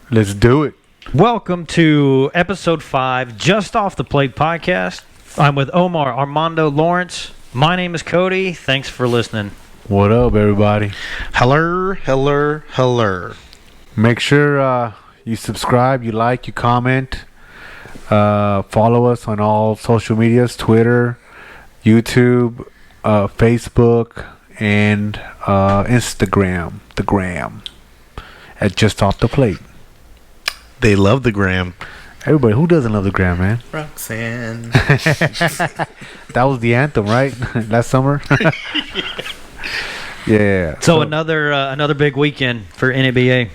Let's do it. Welcome to episode 5, Just Off the Plate podcast. I'm with Omar Armando Lawrence. My name is Cody. Thanks for listening. What up, everybody? Hello. Make sure you subscribe, you like, you comment. Follow us on all social medias, Twitter, YouTube, Facebook, and Instagram. The gram. At Just Off the Plate. They love the gram. Everybody, who doesn't love the gram, man? Roxanne. That was the anthem, right? Last summer. Yeah. So another big weekend for NABA.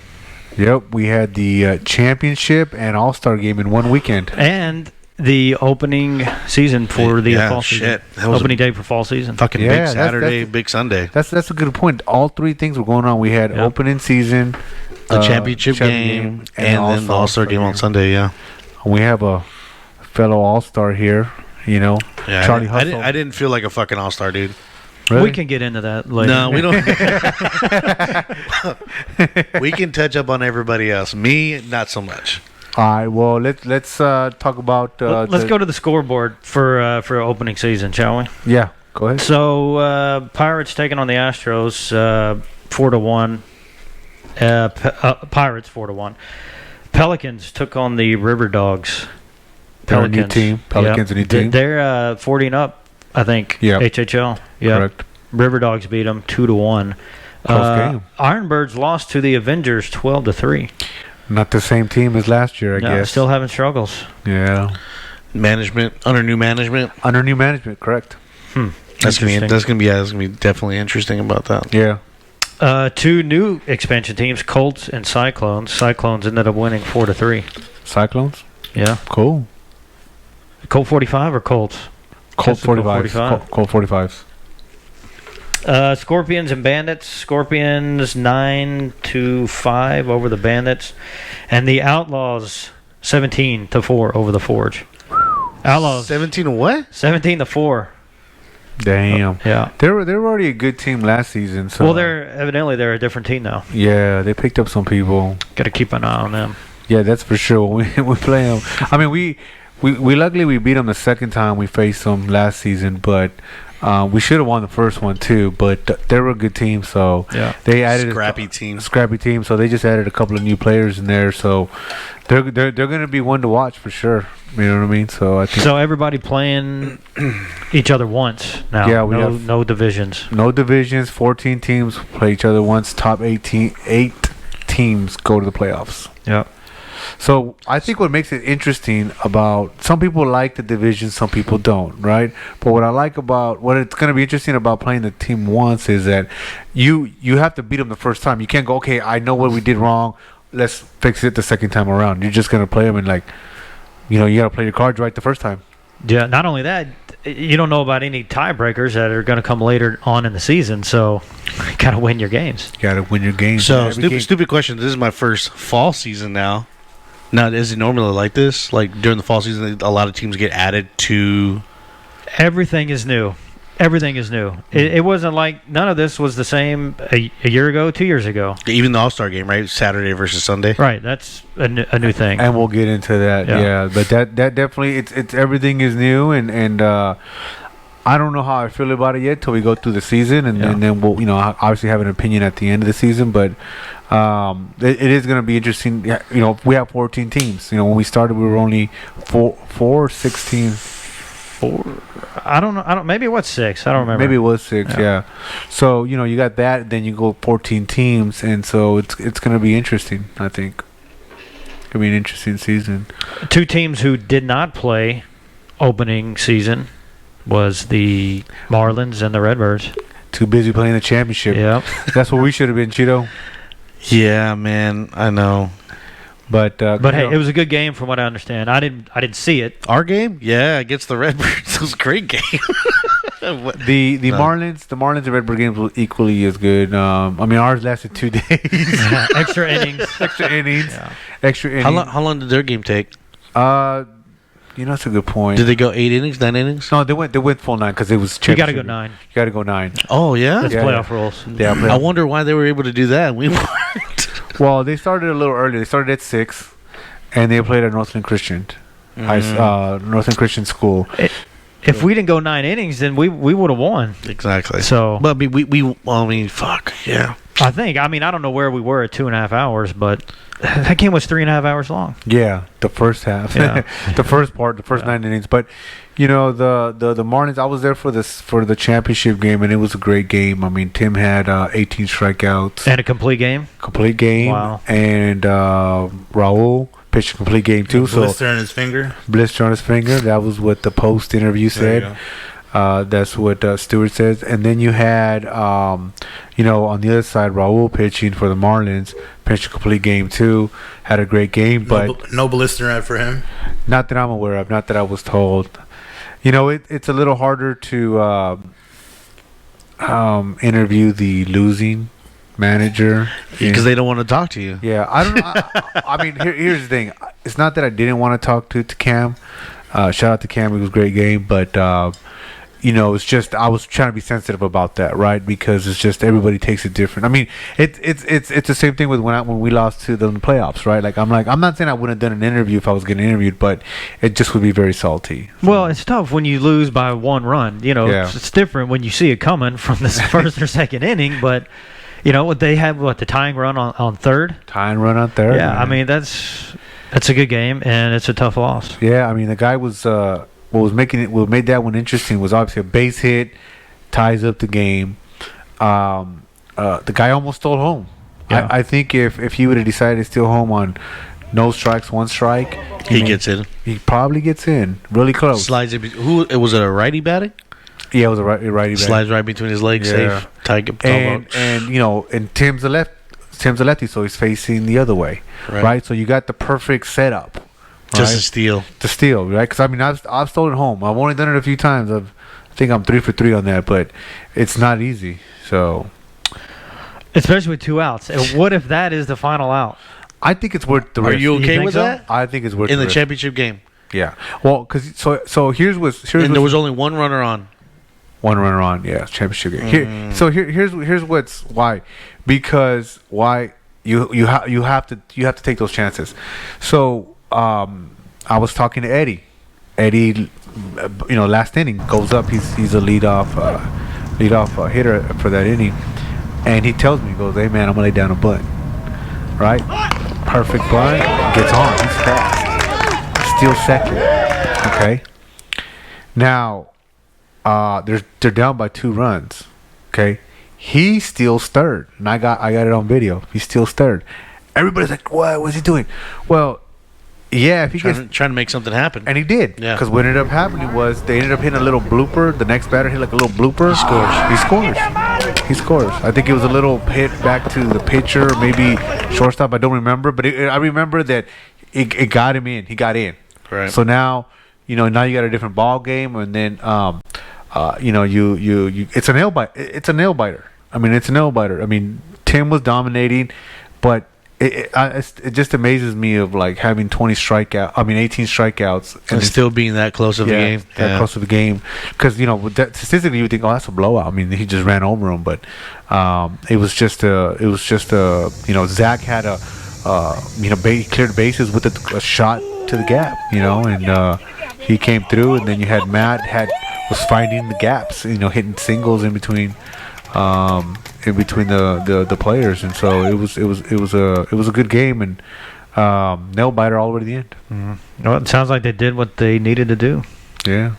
Yep, we had the championship and Allstar game in one weekend. And the opening season for the fall season. That was opening day for fall season. Fucking big Saturday, big Sunday. That's a good point. All three things were going on. We had opening season, The championship game, and then the All-Star game on Sunday, yeah. We have a fellow All-Star here, Yeah, Charlie I Hustle. didn't feel like a fucking All-Star, dude. Really? We can get into that later. No, we don't. We can touch up on everybody else. Me, not so much. All right, well, let's talk about... Let's go to the scoreboard for opening season, shall we? Yeah, go ahead. So, Pirates taking on the Astros 4-1. Pirates 4-1. Pelicans took on the River Dogs. They're a new team. Pelicans a new team. They're 40 up, I think. Yeah. HHL. Yeah. Correct. River Dogs beat them 2-1. Close game. Ironbirds lost to the Avengers 12-3. Not the same team as last year, I guess. Still having struggles. Yeah. Under new management. Under new management, correct. That's gonna be definitely interesting about that. Yeah. Two new expansion teams, Colts and Cyclones. Cyclones ended up winning 4-3. Cyclones? Yeah. Cool. Colt 45 or Colts? Colt 45s. Colt 45s. Scorpions and Bandits. Scorpions 9-5 over the Bandits, and the Outlaws 17-4 over the Forge. Outlaws 17 what? 17-4. Damn. Yeah. They were already a good team last season. So Well, they're a different team now. yeah, they picked up some people. Got to keep an eye on them. Yeah, that's for sure. We play them. I mean, we luckily we beat them the second time we faced them last season, but. We should have won the first one too, but they were a good team. So they added scrappy team. So they just added a couple of new players in there. So they're going to be one to watch for sure. You know what I mean? So I think everybody playing each other once now. Yeah, we have no divisions. No divisions. 14 teams play each other once. Top 8 teams go to the playoffs. Yeah. So I think what makes it interesting about some people like the division, some people don't, right? But what it's going to be interesting about playing the team once is that you have to beat them the first time. You can't go, okay, I know what we did wrong. Let's fix it the second time around. You're just going to play them and you got to play your cards right the first time. Yeah. Not only that, you don't know about any tiebreakers that are going to come later on in the season. So you got to win your games. You got to win your games. So stupid question. This is my first fall season now. Now, is it normally like this? Like during the fall season, a lot of teams get added to. Everything is new. It wasn't like none of this was the same a year ago, 2 years ago. Even the All-Star game, right? Saturday versus Sunday. Right. That's a new thing. And we'll get into that. Yeah. But that definitely it's everything is new and I don't know how I feel about it yet till we go through the season and then we'll obviously have an opinion at the end of the season, but it is going to be interesting. We have 14 teams. When we started we were only 16. 4. I don't know. Maybe it was 6. I don't remember. Maybe it was 6. Yeah. So you got that. Then you go 14 teams, and so it's going to be interesting. I think it'll be an interesting season. Two teams who did not play opening season was the Marlins and the Redbirds. Too busy playing the championship. Yeah. That's what we should have been, Cheeto. Yeah, man. I know. But hey, it was a good game from what I understand. I didn't see it. Our game? Yeah, against the Redbirds. It was a great game. The Marlins and Redbird games were equally as good. Ours lasted 2 days. Extra innings. Yeah. Extra innings. How long did their game take? That's a good point. Did they go 8 innings, 9 innings? No, they went full 9 because it was championship. You got to go 9. Oh, yeah? That's playoff rules. Yeah, I wonder why they were able to do that. We weren't. Well, they started a little earlier. They started at 6, and they played at Northland Christian, Northland Christian School. If we didn't go 9 innings, then we would have won. Exactly. So, but I mean, fuck, yeah. I don't know where we were at 2.5 hours, but that game was 3.5 hours long. Yeah, the first half, Yeah. the first 9 innings. But the Marlins. I was there for the championship game, and it was a great game. I mean, Tim had 18 strikeouts And a complete game. complete game. Wow. And Raul pitched a complete game too. Blister on his finger. Blister on his finger. That was what the post interview There you said. go. That's what Stewart says. And then you had, on the other side, Raul pitching for the Marlins, pitched a complete game too. Had a great game, but No blister for him. not that I'm aware of, not that I was told. It's a little harder to interview the losing manager Because they don't want to talk to you. Yeah, I don't know. I mean, here's the thing. It's not that I didn't want to talk to Cam. Shout out to Cam. It was a great game, but it's just I was trying to be sensitive about that, right? Because it's just everybody takes it different. I mean, it's the same thing with when we lost to them in the playoffs, right? I'm not saying I wouldn't have done an interview if I was getting interviewed, but it just would be very salty. Well, it's tough when you lose by 1 run. Yeah. It's different when you see it coming from the first or second inning, but. They had the tying run on third. Tying run on third. Yeah, man. I mean that's a good game and it's a tough loss. Yeah, I mean the guy was what made that one interesting was obviously a base hit, ties up the game. The guy almost stole home. Yeah. I think if he would have decided to steal home on no strikes, 1 strike, He gets in. He probably gets in really close. Slides it. Was it a righty batting? Yeah, it was a righty back. Slides right between his legs, Yeah. safe. Tiger. And Tim's a lefty, so he's facing the other way, right? So you got the perfect setup, Just right? a steal. To steal, right? Because I mean, I've stolen home. I've only done it a few times. I think I'm 3 for 3 on that, but it's not easy. So, Especially with 2 outs. And what if that is the final out? I think it's worth the Are risk. you okay think with so? that? I think it's worth In the risk. championship game. Yeah. Well, because so here's And there was only 1 runner on. 1 runner on. Yeah, championship game. Here's why. Because why you have to take those chances. So I was talking to Eddie. Eddie, last inning goes up. He's a leadoff hitter for that inning, and he tells me, he goes, "Hey man, I'm gonna lay down a bunt." Right? Perfect bunt. Gets on. He's fast. Steals second. Okay. Now, they're down by 2 runs. Okay. He steals third, and I got it on video. He steals third. Everybody's like, "What? What's he doing?" Well, yeah, if he Trying to make something happen. and he did. Yeah. Because what ended up happening was they ended up hitting a little blooper. The next batter hit like a little blooper. He scores. I think it was a little hit back to the pitcher, maybe shortstop. I don't remember, but I remember that it got him in. He got in. Right. So now, now you got a different ball game, and then you it's a nail bite. It's a nail biter. I mean, it's a nail biter. I mean, Tim was dominating, but it just amazes me of like having 18 strikeouts and still being that close of a game. that close of a game. Because with that, statistically you would think, oh, that's a blowout. I mean, he just ran over him, but it was just Zach had he cleared bases with a shot to the gap, and he came through, and then you had Matt was finding the gaps, hitting singles in between the players, and so it was a good game, and nail biter all the way to the end. Mm-hmm. Well, it sounds like they did what they needed to do. Yeah,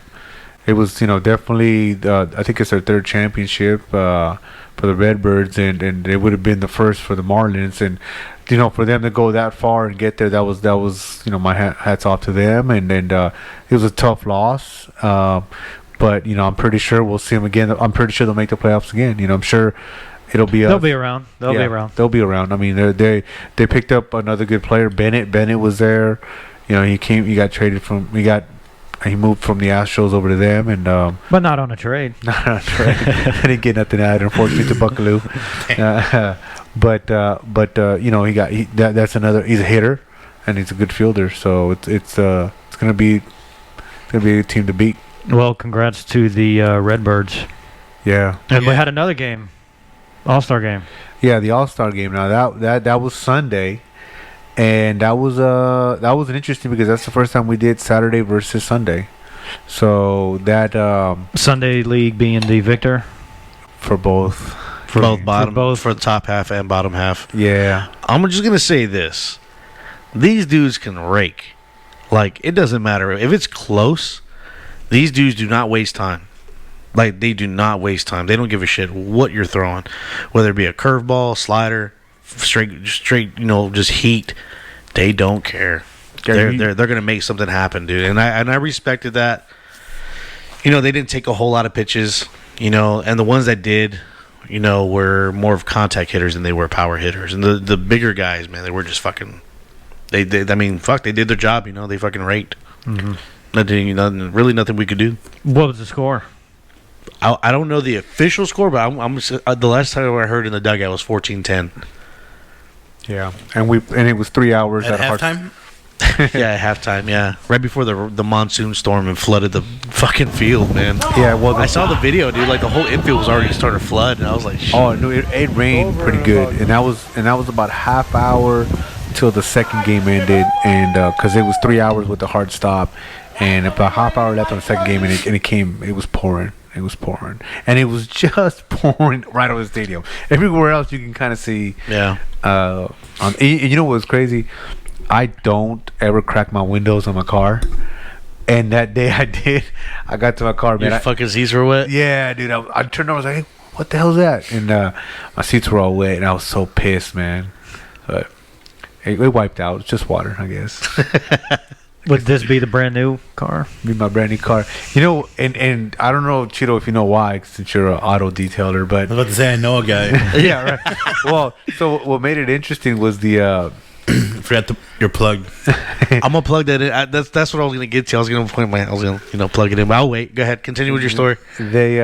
it was definitely I think it's their 3rd championship for the Redbirds, and it would have been the first for the Marlins, and for them to go that far and get there, that was my hats off to them, and it was a tough loss. But I'm pretty sure we'll see them again. I'm pretty sure they'll make the playoffs again. I'm sure it'll be. They'll be around. They'll be around. I mean, they picked up another good player. Bennett was there. He got traded from. He moved from the Astros over to them, and but not on a trade. not on a trade. I didn't get nothing out of it, unfortunately, to Buckaloo. That's another. He's a hitter, and he's a good fielder. So it's gonna be a team to beat. Well, congrats to the Redbirds. Yeah. And we had another game. All-Star game. Yeah, the All-Star game. Now that was Sunday, and that was an interesting because that's the first time we did Saturday versus Sunday. So that Sunday league being the victor. for both. For both bottom, both. for the top half and bottom half. Yeah. I'm just gonna say this: these dudes can rake. Like, it doesn't matter if it's close. These dudes do not waste time. Like, they do not waste time. They don't give a shit what you're throwing, whether it be a curveball, slider, straight, just heat. They don't care. They're gonna make something happen, dude. And I respected that. They didn't take a whole lot of pitches. And the ones that did, were more of contact hitters than they were power hitters. And the bigger guys, man, they were just fucking. They did their job. They fucking raked. Mm-hmm. Nothing we could do. What was the score? I don't know the official score, but the last time I heard in the dugout was 14-10. Yeah. And it was 3 hours At hard. halftime? Yeah, at halftime. Yeah, right before the monsoon storm and flooded the fucking field, man. Yeah, well, I saw the video, dude. Like, the whole infield was already starting to flood, and I was like, shit. Oh no, it rained pretty good, and that was about half hour till the second game ended, and because it was 3 hours with the hard stop, and about half hour left on the second game, and it was pouring. It was pouring, and it was just pouring right over the stadium. Everywhere else, you can kind of see. Yeah. And you know what's crazy? I don't ever crack my windows on my car, and that day I did. I got to my car, man. Your fucking seats were wet. Yeah, dude. I turned over. I was like, hey, "What the hell's that?" And my seats were all wet, and I was so pissed, man. But it wiped out. It's just water, I guess. Would this be the brand new car? Be my brand new car. And I don't know, Cheeto, if you know why, since you're an auto detailer, I but was about to say I know a guy. yeah, right. Well, so what made it interesting was the. Forgot you're plugged. I'm gonna plug that in. That's what I was gonna get to. I was gonna plug it in. But I'll wait. Go ahead. Continue with your story. They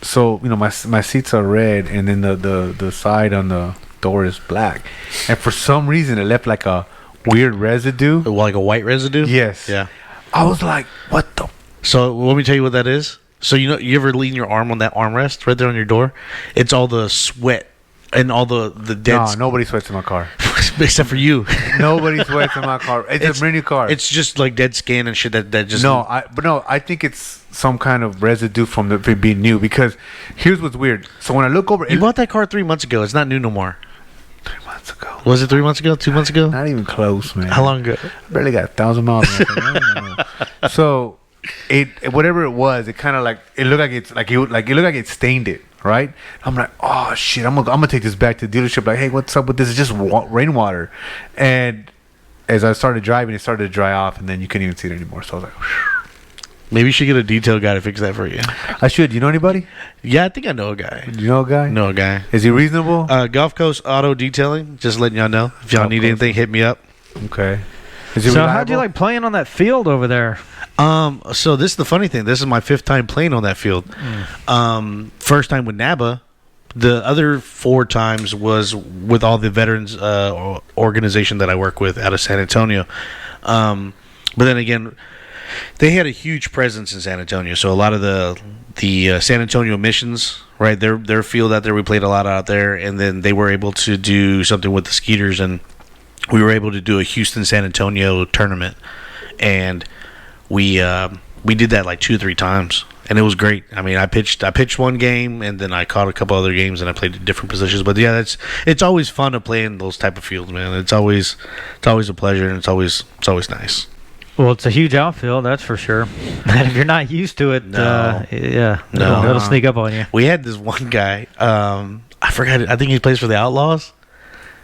so my seats are red, and then the side on the door is black, and for some reason it left like a weird residue. Like a white residue. Yes. Yeah. I was like, what the? So let me tell you what that is. So you ever lean your arm on that armrest right there on your door? It's all the sweat and all the dead. No, nobody sweats in my car. Except for you. Nobody sweats in my car. It's a brand new car. It's just like dead skin and shit that just. I think it's some kind of residue from it being new, because here's what's weird. So when I look over, You bought that car 3 months ago. It's not new no more. 3 months ago. Was it 3 months ago? 2 months ago? Not even close, man. How long ago? Barely got 1,000 miles. On it. So whatever it was, it kind of like it looked like it stained it. Right? I'm like, oh shit, I'm gonna take this back to the dealership. Like, hey, what's up with this? It's just rainwater. And as I started driving, it started to dry off, and then you couldn't even see it anymore. So I was like, whew. Maybe you should get a detail guy to fix that for you. I should. You know anybody? Yeah, I think I know a guy. Do you know a guy? Know a guy. Is he reasonable? Gulf Coast Auto Detailing. Just letting y'all know. If y'all Gulf need Coast. anything, hit me up. Okay. Is he So reliable? how'd you like playing on that field over there? So this is the funny thing. This is my 5th time playing on that field. First time with NABA. The other 4 times was with all the veterans organization that I work with out of San Antonio. But then again, they had a huge presence in San Antonio. So a lot of the San Antonio missions, right? Their field out there, we played a lot out there, and then they were able to do something with the Skeeters, and we were able to do a Houston San Antonio tournament, and we did that like 2 or 3 times, and it was great. I mean, I pitched one game, and then I caught a couple other games, and I played different positions. But yeah, it's always fun to play in those type of fields, man. It's always a pleasure, and it's always nice. Well, it's a huge outfield, that's for sure. And if you're not used to it, No. it'll sneak up on you. We had this one guy. I forgot. I think he plays for the Outlaws.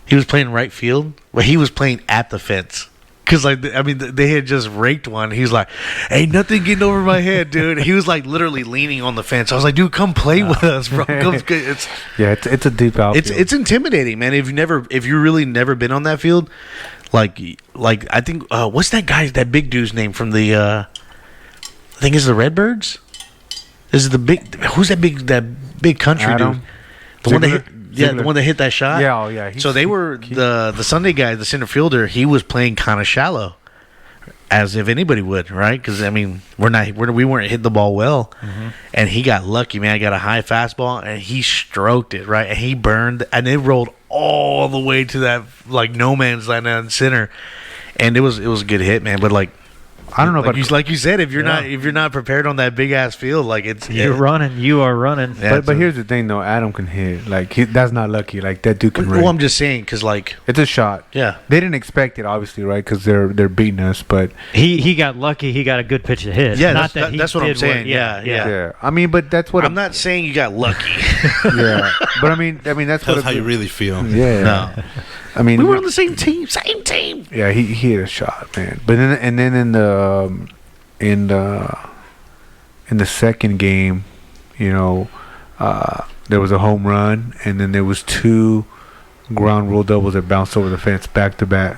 He was playing right field, but he was playing at the fence. Because, they had just raked one. He's like, ain't nothing getting over my head, dude. He was, like, literally leaning on the fence. I was like, dude, come play with us, bro. It's a deep outfield. it's intimidating, man. If you really never been on that field, like I think, what's that guy, that big dude's name from the, I think it's the Redbirds? This is who's that big country Adam? dude? The one that hit. Yeah, Ziegler. the one that hit that shot. Yeah, oh yeah. So they were the Sunday guy, the center fielder. He was playing kind of shallow, as if anybody would, right? Because I mean, we weren't hitting the ball well, and he got lucky, man. I got a high fastball, and he stroked it right, and he burned, and it rolled all the way to that like no man's land down center, and it was a good hit, man. But like, I don't know, like but you said, if you're not prepared on that big ass field, like You are running. Yeah, but here's the thing though, Adam can hit. Like that's not lucky. Like that dude can well, run. I'm just saying because like It's a shot. yeah, They didn't expect it, obviously, right? Because they're beating us. But He got lucky. He got a good pitch to hit. Yeah, Not that's what I'm saying. Yeah. yeah, I mean, but that's what I'm not saying you got lucky. Yeah, but I mean, that's Tell what us how you really feel. Yeah, No. I mean, We were on the same team. yeah, he hit a shot, man. But then in the second game, you know, there was a home run, and then there was 2 ground rule doubles that bounced over the fence back to back.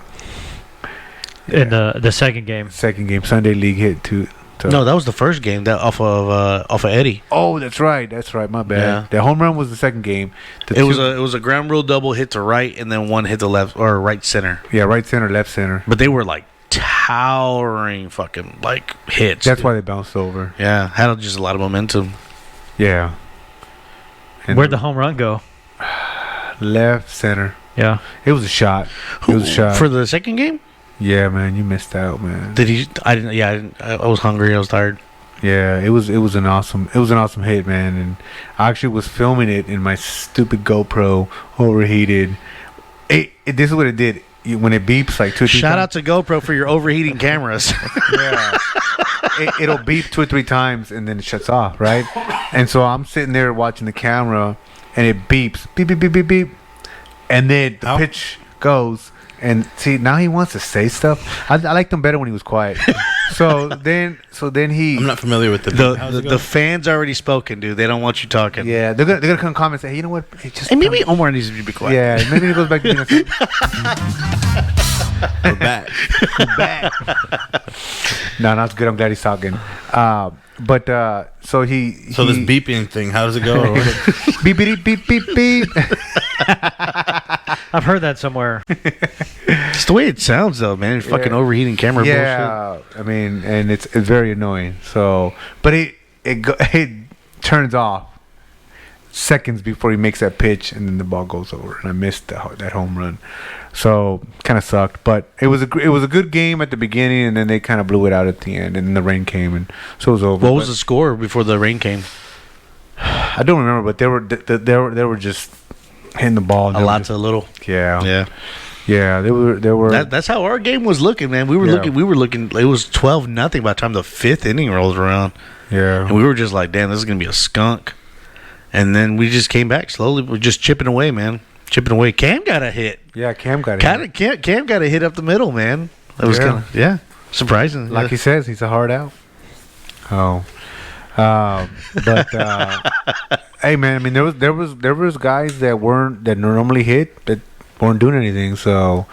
In the second game. Second game, Sunday League hit to. No, that was the first game. That off of Eddie. Oh, that's right. My bad. Yeah. The home run was the second game. It was a ground rule double hit to right, and then one hit to left or right center. right center, left center. But they were like towering fucking like hits. That's dude. why they bounced over. Yeah, had just a lot of momentum. Yeah. And Where'd the home run go? left center? Yeah. It was a shot. It was a shot. For the second game. Yeah, man, you missed out, man. Did he? I didn't. Yeah, I didn't. I was hungry. I was tired. Yeah, it was an awesome hit, man. And I actually was filming it in my stupid GoPro, overheated. This is what it did. When it beeps like 2 or 3 Shout times. out to GoPro for your overheating cameras. Yeah. It'll beep 2 or 3 times and then it shuts off, right? And so I'm sitting there watching the camera and it beeps, beep, beep, beep, beep, beep. And then the pitch goes. And see, now he wants to say stuff. I liked him better when he was quiet. so then he. I'm not familiar with the fans already spoken, dude. They don't want you talking. Yeah, they're gonna come comment and say, hey, you know what? Hey, just And maybe Omar needs to be quiet. Yeah, maybe he goes back to being a We're back. No, that's good. I'm glad he's talking. So he. So this beeping thing, how does it go? Or what? beep beep beep beep beep. I've heard that somewhere. It's the way it sounds, though, man. Fucking overheating camera bullshit. Yeah, I mean, and it's very annoying. So, but it turns off seconds before he makes that pitch, and then the ball goes over, and I missed that home run. So kind of sucked, but it was a good game at the beginning, and then they kind of blew it out at the end, and then the rain came, and so it was over. What was the score before the rain came? I don't remember, but they were just hitting the ball. A lot to a little. Yeah. Yeah, they were. That's how our game was looking, man. We were looking. It was 12-0 by the time the 5th inning rolled around. Yeah, and we were just like, damn, this is gonna be a skunk. And then we just came back slowly. We're just chipping away, man. Chipping away. Cam got a hit. Yeah, Cam got a hit. Cam got a hit up the middle, man. That was kind of surprising. Like he says, he's a hard out. Oh, but hey, man. I mean, there was guys that normally hit that weren't doing anything. So,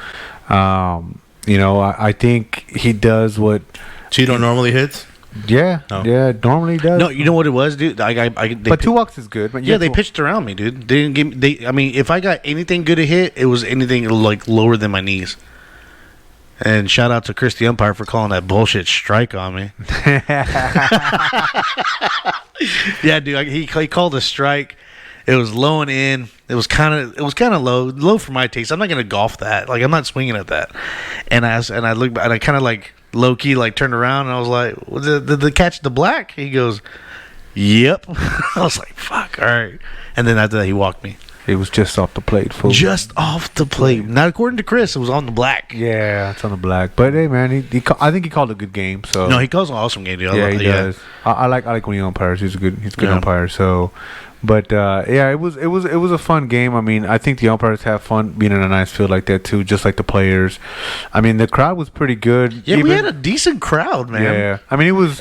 I think he does what. So you don't normally hit? Yeah, No. Yeah, normally does. No, you know what it was, dude. But 2 walks is good. But yeah, they pitched around me, dude. They didn't give me. I mean, if I got anything good to hit, it was anything like lower than my knees. And shout out to Chris the umpire for calling that bullshit strike on me. Yeah, dude. He called a strike. It was low and in. It was kind of low for my taste. I'm not gonna golf that. Like I'm not swinging at that. And I looked and I kind of like low key like turned around and I was like, did the catch the black? He goes, yep. I was like, fuck, all right. And then after that, he walked me. It was just off the plate, fool. Just off the plate. Not according to Chris. It was on the black. Yeah, it's on the black. But hey, man, I think he called a good game. So No, he calls an awesome game, dude. Yeah, he does. I like when he umpires. He's a good umpire. So, but it was a fun game. I mean, I think the umpires have fun being in a nice field like that too, just like the players. I mean, the crowd was pretty good. Yeah, we had a decent crowd, man. Yeah, I mean, it was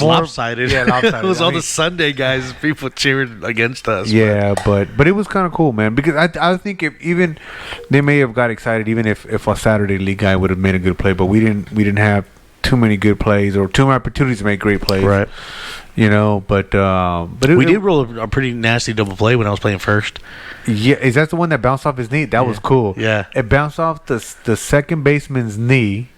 lopsided. Yeah, lopsided. It was all the Sunday guys, people cheering against us. Yeah, but it was kind of cool, man. Because I think even they may have got excited even if a Saturday league guy would have made a good play, but we didn't have too many good plays or too many opportunities to make great plays. Right. But we did roll a pretty nasty double play when I was playing first. Yeah, is that the one that bounced off his knee? That was cool. Yeah, it bounced off the second baseman's knee,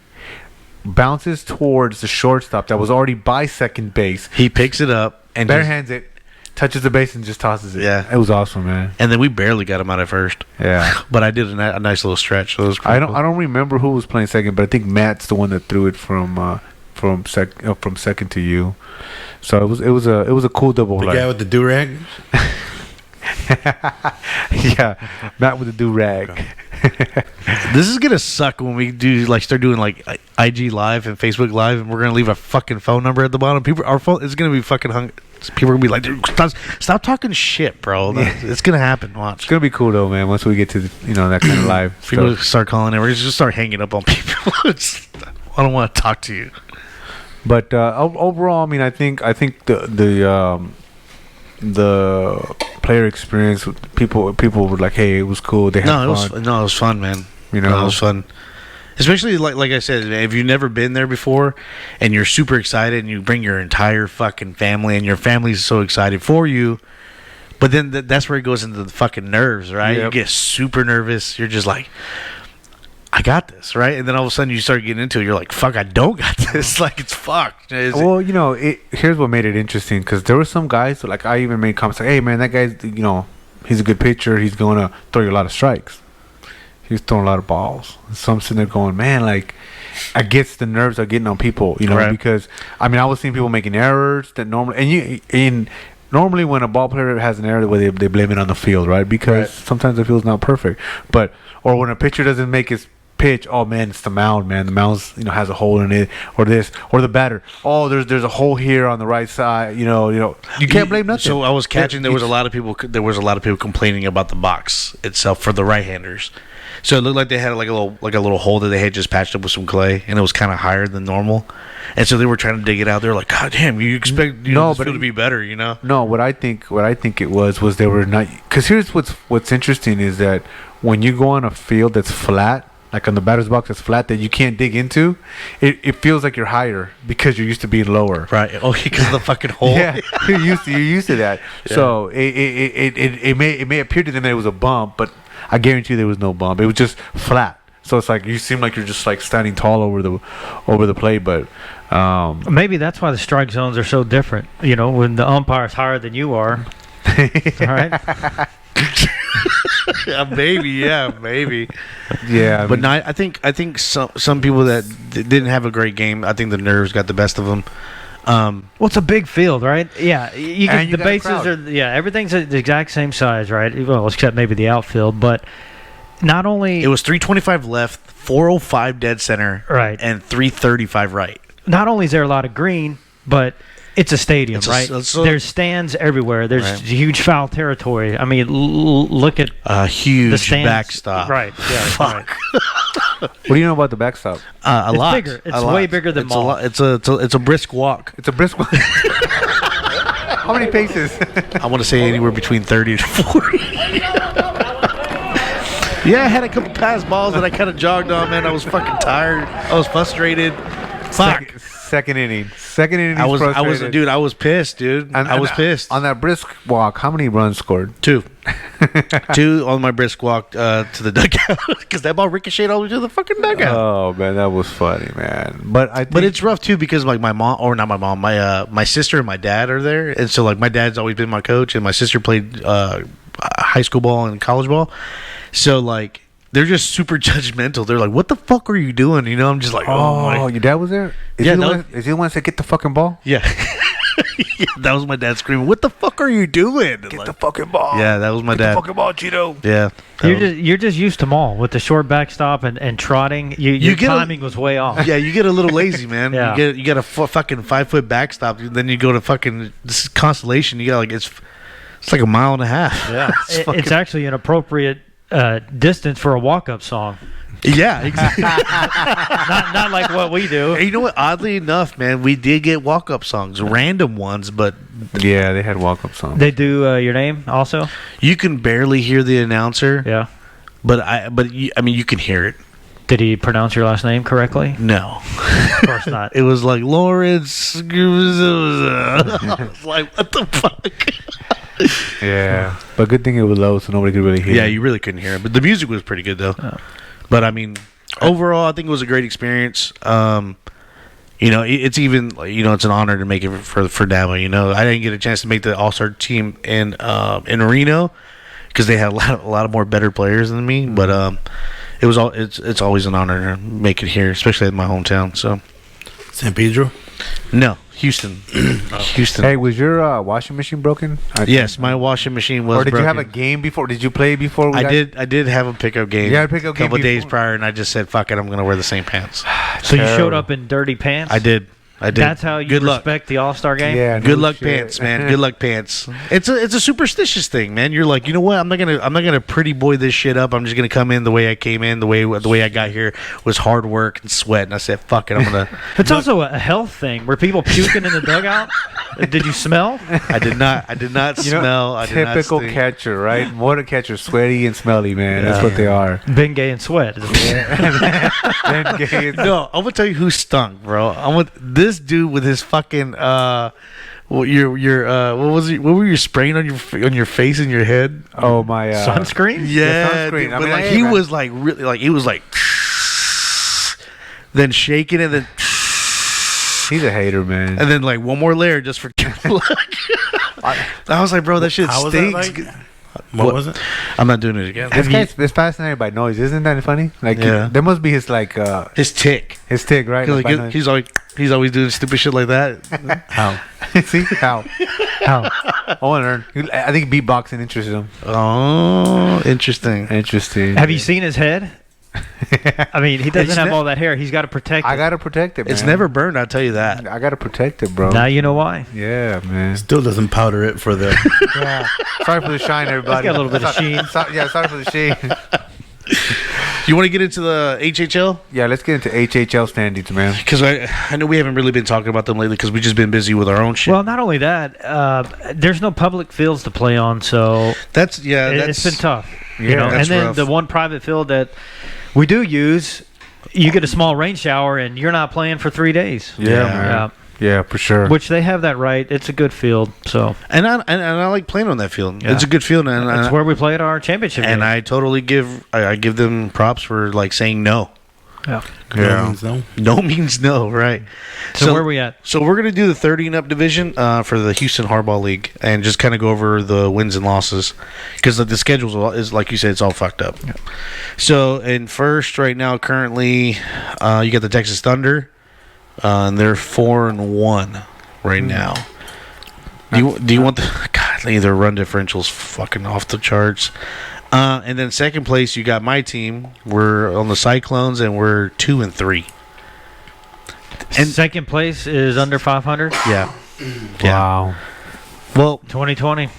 bounces towards the shortstop that was already by second base. He picks it up and Bare just- hands it, touches the base, and just tosses it. Yeah. It was awesome, man. and then we barely got him out at first. Yeah. But I did a nice little stretch. So it was I don't remember who was playing second, but I think Matt's the one that threw it from second to you. So it was a cool double The play. guy with the do-rag? Yeah, Matt with the do rag. This is gonna suck when we do start doing IG Live and Facebook Live, and we're gonna leave a fucking phone number at the bottom. Our phone is gonna be fucking hung. People are gonna be like, dude, stop talking shit, bro. It's gonna happen. Watch. It's gonna be cool though, man. Once we get to that kind of live People stuff. start calling it. We're just start hanging up on people. I don't want to talk to you. But overall, I mean, I think the player experience, people were like, hey, it was cool. They had fun. It was fun, man. You know, No, it was fun. Especially like I said, if you've never been there before and you're super excited and you bring your entire fucking family and your family's so excited for you, but then that's where it goes into the fucking nerves, right? Yep. You get super nervous. You're just like, I got this, right? And then all of a sudden you start getting into it. You're like, fuck, I don't got this. Like, it's fucked. well, here's what made it interesting, because there were some guys, like I even made comments like, hey, man, that guy's, he's a good pitcher. He's going to throw you a lot of strikes. He's throwing a lot of balls. So I'm sitting there going, man, like, I guess the nerves are getting on people, Right. because, I mean, I was seeing people making errors that normally, normally when a ball player has an error, they blame it on the field, right? Because sometimes the field's not perfect. Or when a pitcher doesn't make his pitch, oh man, it's the mound, man. The mound's has a hole in it, or this, or the batter. Oh, there's a hole here on the right side. You can't blame nothing. So I was catching there was a lot of people complaining about the box itself for the right-handers. So it looked like they had like a little hole that they had just patched up with some clay, and it was kind of higher than normal. And so they were trying to dig it out. They were like, God damn, you expect this field to be better, No, what I think it was they were not. Because here's what's interesting is that when you go on a field that's flat, like on the batter's box that's flat that you can't dig into, it feels like you're higher because you're used to being lower. Right. Oh, because of the fucking hole. Yeah, you're used to that. Yeah. So it may appear to them that it was a bump, but I guarantee there was no bump. It was just flat. So it's like you seem like you're just like standing tall over the plate, but Maybe that's why the strike zones are so different. When the umpire's higher than you are. All right. maybe. yeah. But no, I think some people that didn't have a great game, I think the nerves got the best of them. Well, it's a big field, right? Yeah, And you the got a bases crowd. are everything's the exact same size, right? Well, except maybe the outfield, but not only It was 325 left, 405 dead center, Right. and 335 right. not only is there a lot of green, but it's a stadium, right? There's stands everywhere. There's Right. huge foul territory. I mean, look at A huge the stands. backstop. Right. Yeah. Fuck. What do you know about the backstop? A It's lot. bigger. It's A lot. way bigger than it's a mall. lot. It's a brisk walk. It's a brisk one. How many paces? I want to say anywhere between 30 to 40. Yeah, I had a couple pass balls that I kind of jogged on, man. I was fucking tired. I was frustrated. Fuck. Second inning. I was pissed, dude. And I was pissed. On that brisk walk, how many runs scored? Two on my brisk walk to the dugout because that ball ricocheted all the way to the fucking dugout. Oh man, that was funny, man. But It's rough too because like my mom, or not my mom, my sister and my dad are there, and so like my dad's always been my coach, and my sister played high school ball and college ball, so like they're just super judgmental. They're like, "What the fuck are you doing?" I'm just like, "Oh, my." your dad was there? Is Yeah, he the no. one, is he the one that said get the fucking ball? Yeah. Yeah, that was my dad screaming, "What the fuck are you doing?" Get Like, the fucking ball. yeah, that was my Get dad. the fucking ball, Cheeto. Yeah. You're just used to mall with the short backstop and trotting. Your get a- timing was way off. Yeah, you get a little lazy, man. Yeah. You get a fucking 5-foot backstop, then you go to fucking this Constellation. You got like it's like a mile and a half. Yeah, It's fucking- it's actually an appropriate distance for a walk-up song. Yeah, exactly. Not like what we do. Hey, you know what? Oddly enough, man, we did get walk-up songs, random ones, but Yeah, they had walk-up songs. They do your name also. you can barely hear the announcer. Yeah. I mean, you can hear it. Did he pronounce your last name correctly? No, Of course not. it was like Lawrence. I was like, what the fuck? Yeah, but good thing it was low, so nobody could really hear. Yeah, it. you really couldn't hear it, but the music was pretty good though. Oh. But I mean, overall, I think it was a great experience. It's even it's an honor to make it for NABA. I didn't get a chance to make the All-Star team in Reno because they had a lot of more better players than me. But it's always an honor to make it here, especially in my hometown. So San Pedro? no, Houston. Houston. Hey, was your washing machine broken? Yes, my washing machine was. Or did you have a broken. game before? Did you play before? I did have a pickup game. You had a pickup game a couple days before? prior, and I just said, "Fuck it, I'm going to wear the same pants." So you showed Terrible. up in dirty pants? I did. That's how you Good luck. respect the All-Star game? Yeah. Good no luck shit. pants, man. Good luck pants. It's a superstitious thing, man. You're like, you know what? I'm not gonna pretty boy this shit up. I'm just gonna come in the way I came in. The way I got here was hard work and sweat. And I said, fuck it, I'm gonna. It's also a health thing. Were people puking in the dugout? Did you smell? I did not. I did not You know, smell. I did not typical stink. catcher, right? Water catcher, sweaty and smelly, man. That's what they are. Ben Gay and sweat. Then gay is- No, I'm gonna tell you who stunk, bro. This dude with his fucking what were you spraying on your face and your head? Oh my Sunscreen? Yeah, sunscreen. dude, I but mean, like hey, he man. was like really like he was like then shaking and then He's a hater, man. and then like one more layer just for I was like, bro, that shit How was that stinks. like? What was it? I'm not doing it again. This guy's is fascinated by noise. Isn't that funny? Like, Yeah. there must be his like His tick. his tick, right? Like, by noise. He's always doing stupid shit like that. How? See how? I want to learn. I think beatboxing interests him. Oh, interesting. Interesting. Have you seen his head? I mean, he doesn't It's have ne- all that hair. He's got to protect it. I gotta protect it, man. It's never burned, I'll tell you that. I gotta protect it, bro. Now you know why. Yeah, man. Still doesn't powder it for the. Yeah. Sorry for the shine, everybody. It's got a little bit of sheen. Sorry for the sheen. You want to get into the HHL? Yeah, let's get into HHL standings, man. Because I know we haven't really been talking about them lately because we've just been busy with our own shit. Well, not only that, there's no public fields to play on, so that's it's been tough. Yeah, You know? And that's then rough. the one private field that we do use, you get a small rain shower and you're not playing for 3 days. Yeah, man. Yeah, for sure. Which they have that right. It's a good field, so And I like playing on that field. Yeah. It's a good field, and that's where we played our championship and game. I totally give them props for like saying no. Yeah. Yeah. Means no. No means no, right? So where are we at? So we're gonna do the 30 and up division for the Houston Hardball League, and just kind of go over the wins and losses because the schedule is like you said, it's all fucked up. Yeah. So in first right now, currently, you got the Texas Thunder, and they're 4-1 right now. Do you want the God? Their run differential's fucking off the charts. And then second place, you got my team. We're on the Cyclones, and we're 2-3. And- Second place is under 500. Yeah. Wow. Well, 2020.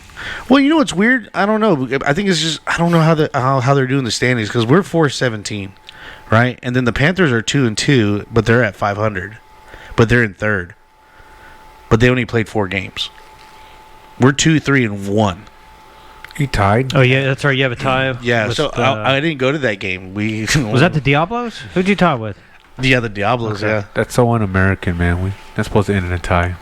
you know what's weird? I don't know. I think it's just I don't know how they're doing the standings because we're 4-17, right? And then the Panthers are 2-2, but they're at 500, but they're in third. But they only played 4 games. We're 2-3-1. You tied? Oh yeah, that's right. You have a tie. Yeah. with, So I didn't go to that game. We was that the Diablos? Who'd you tie with? the Diablos? Yeah. That's so un-American, man. We're not supposed to end in a tie.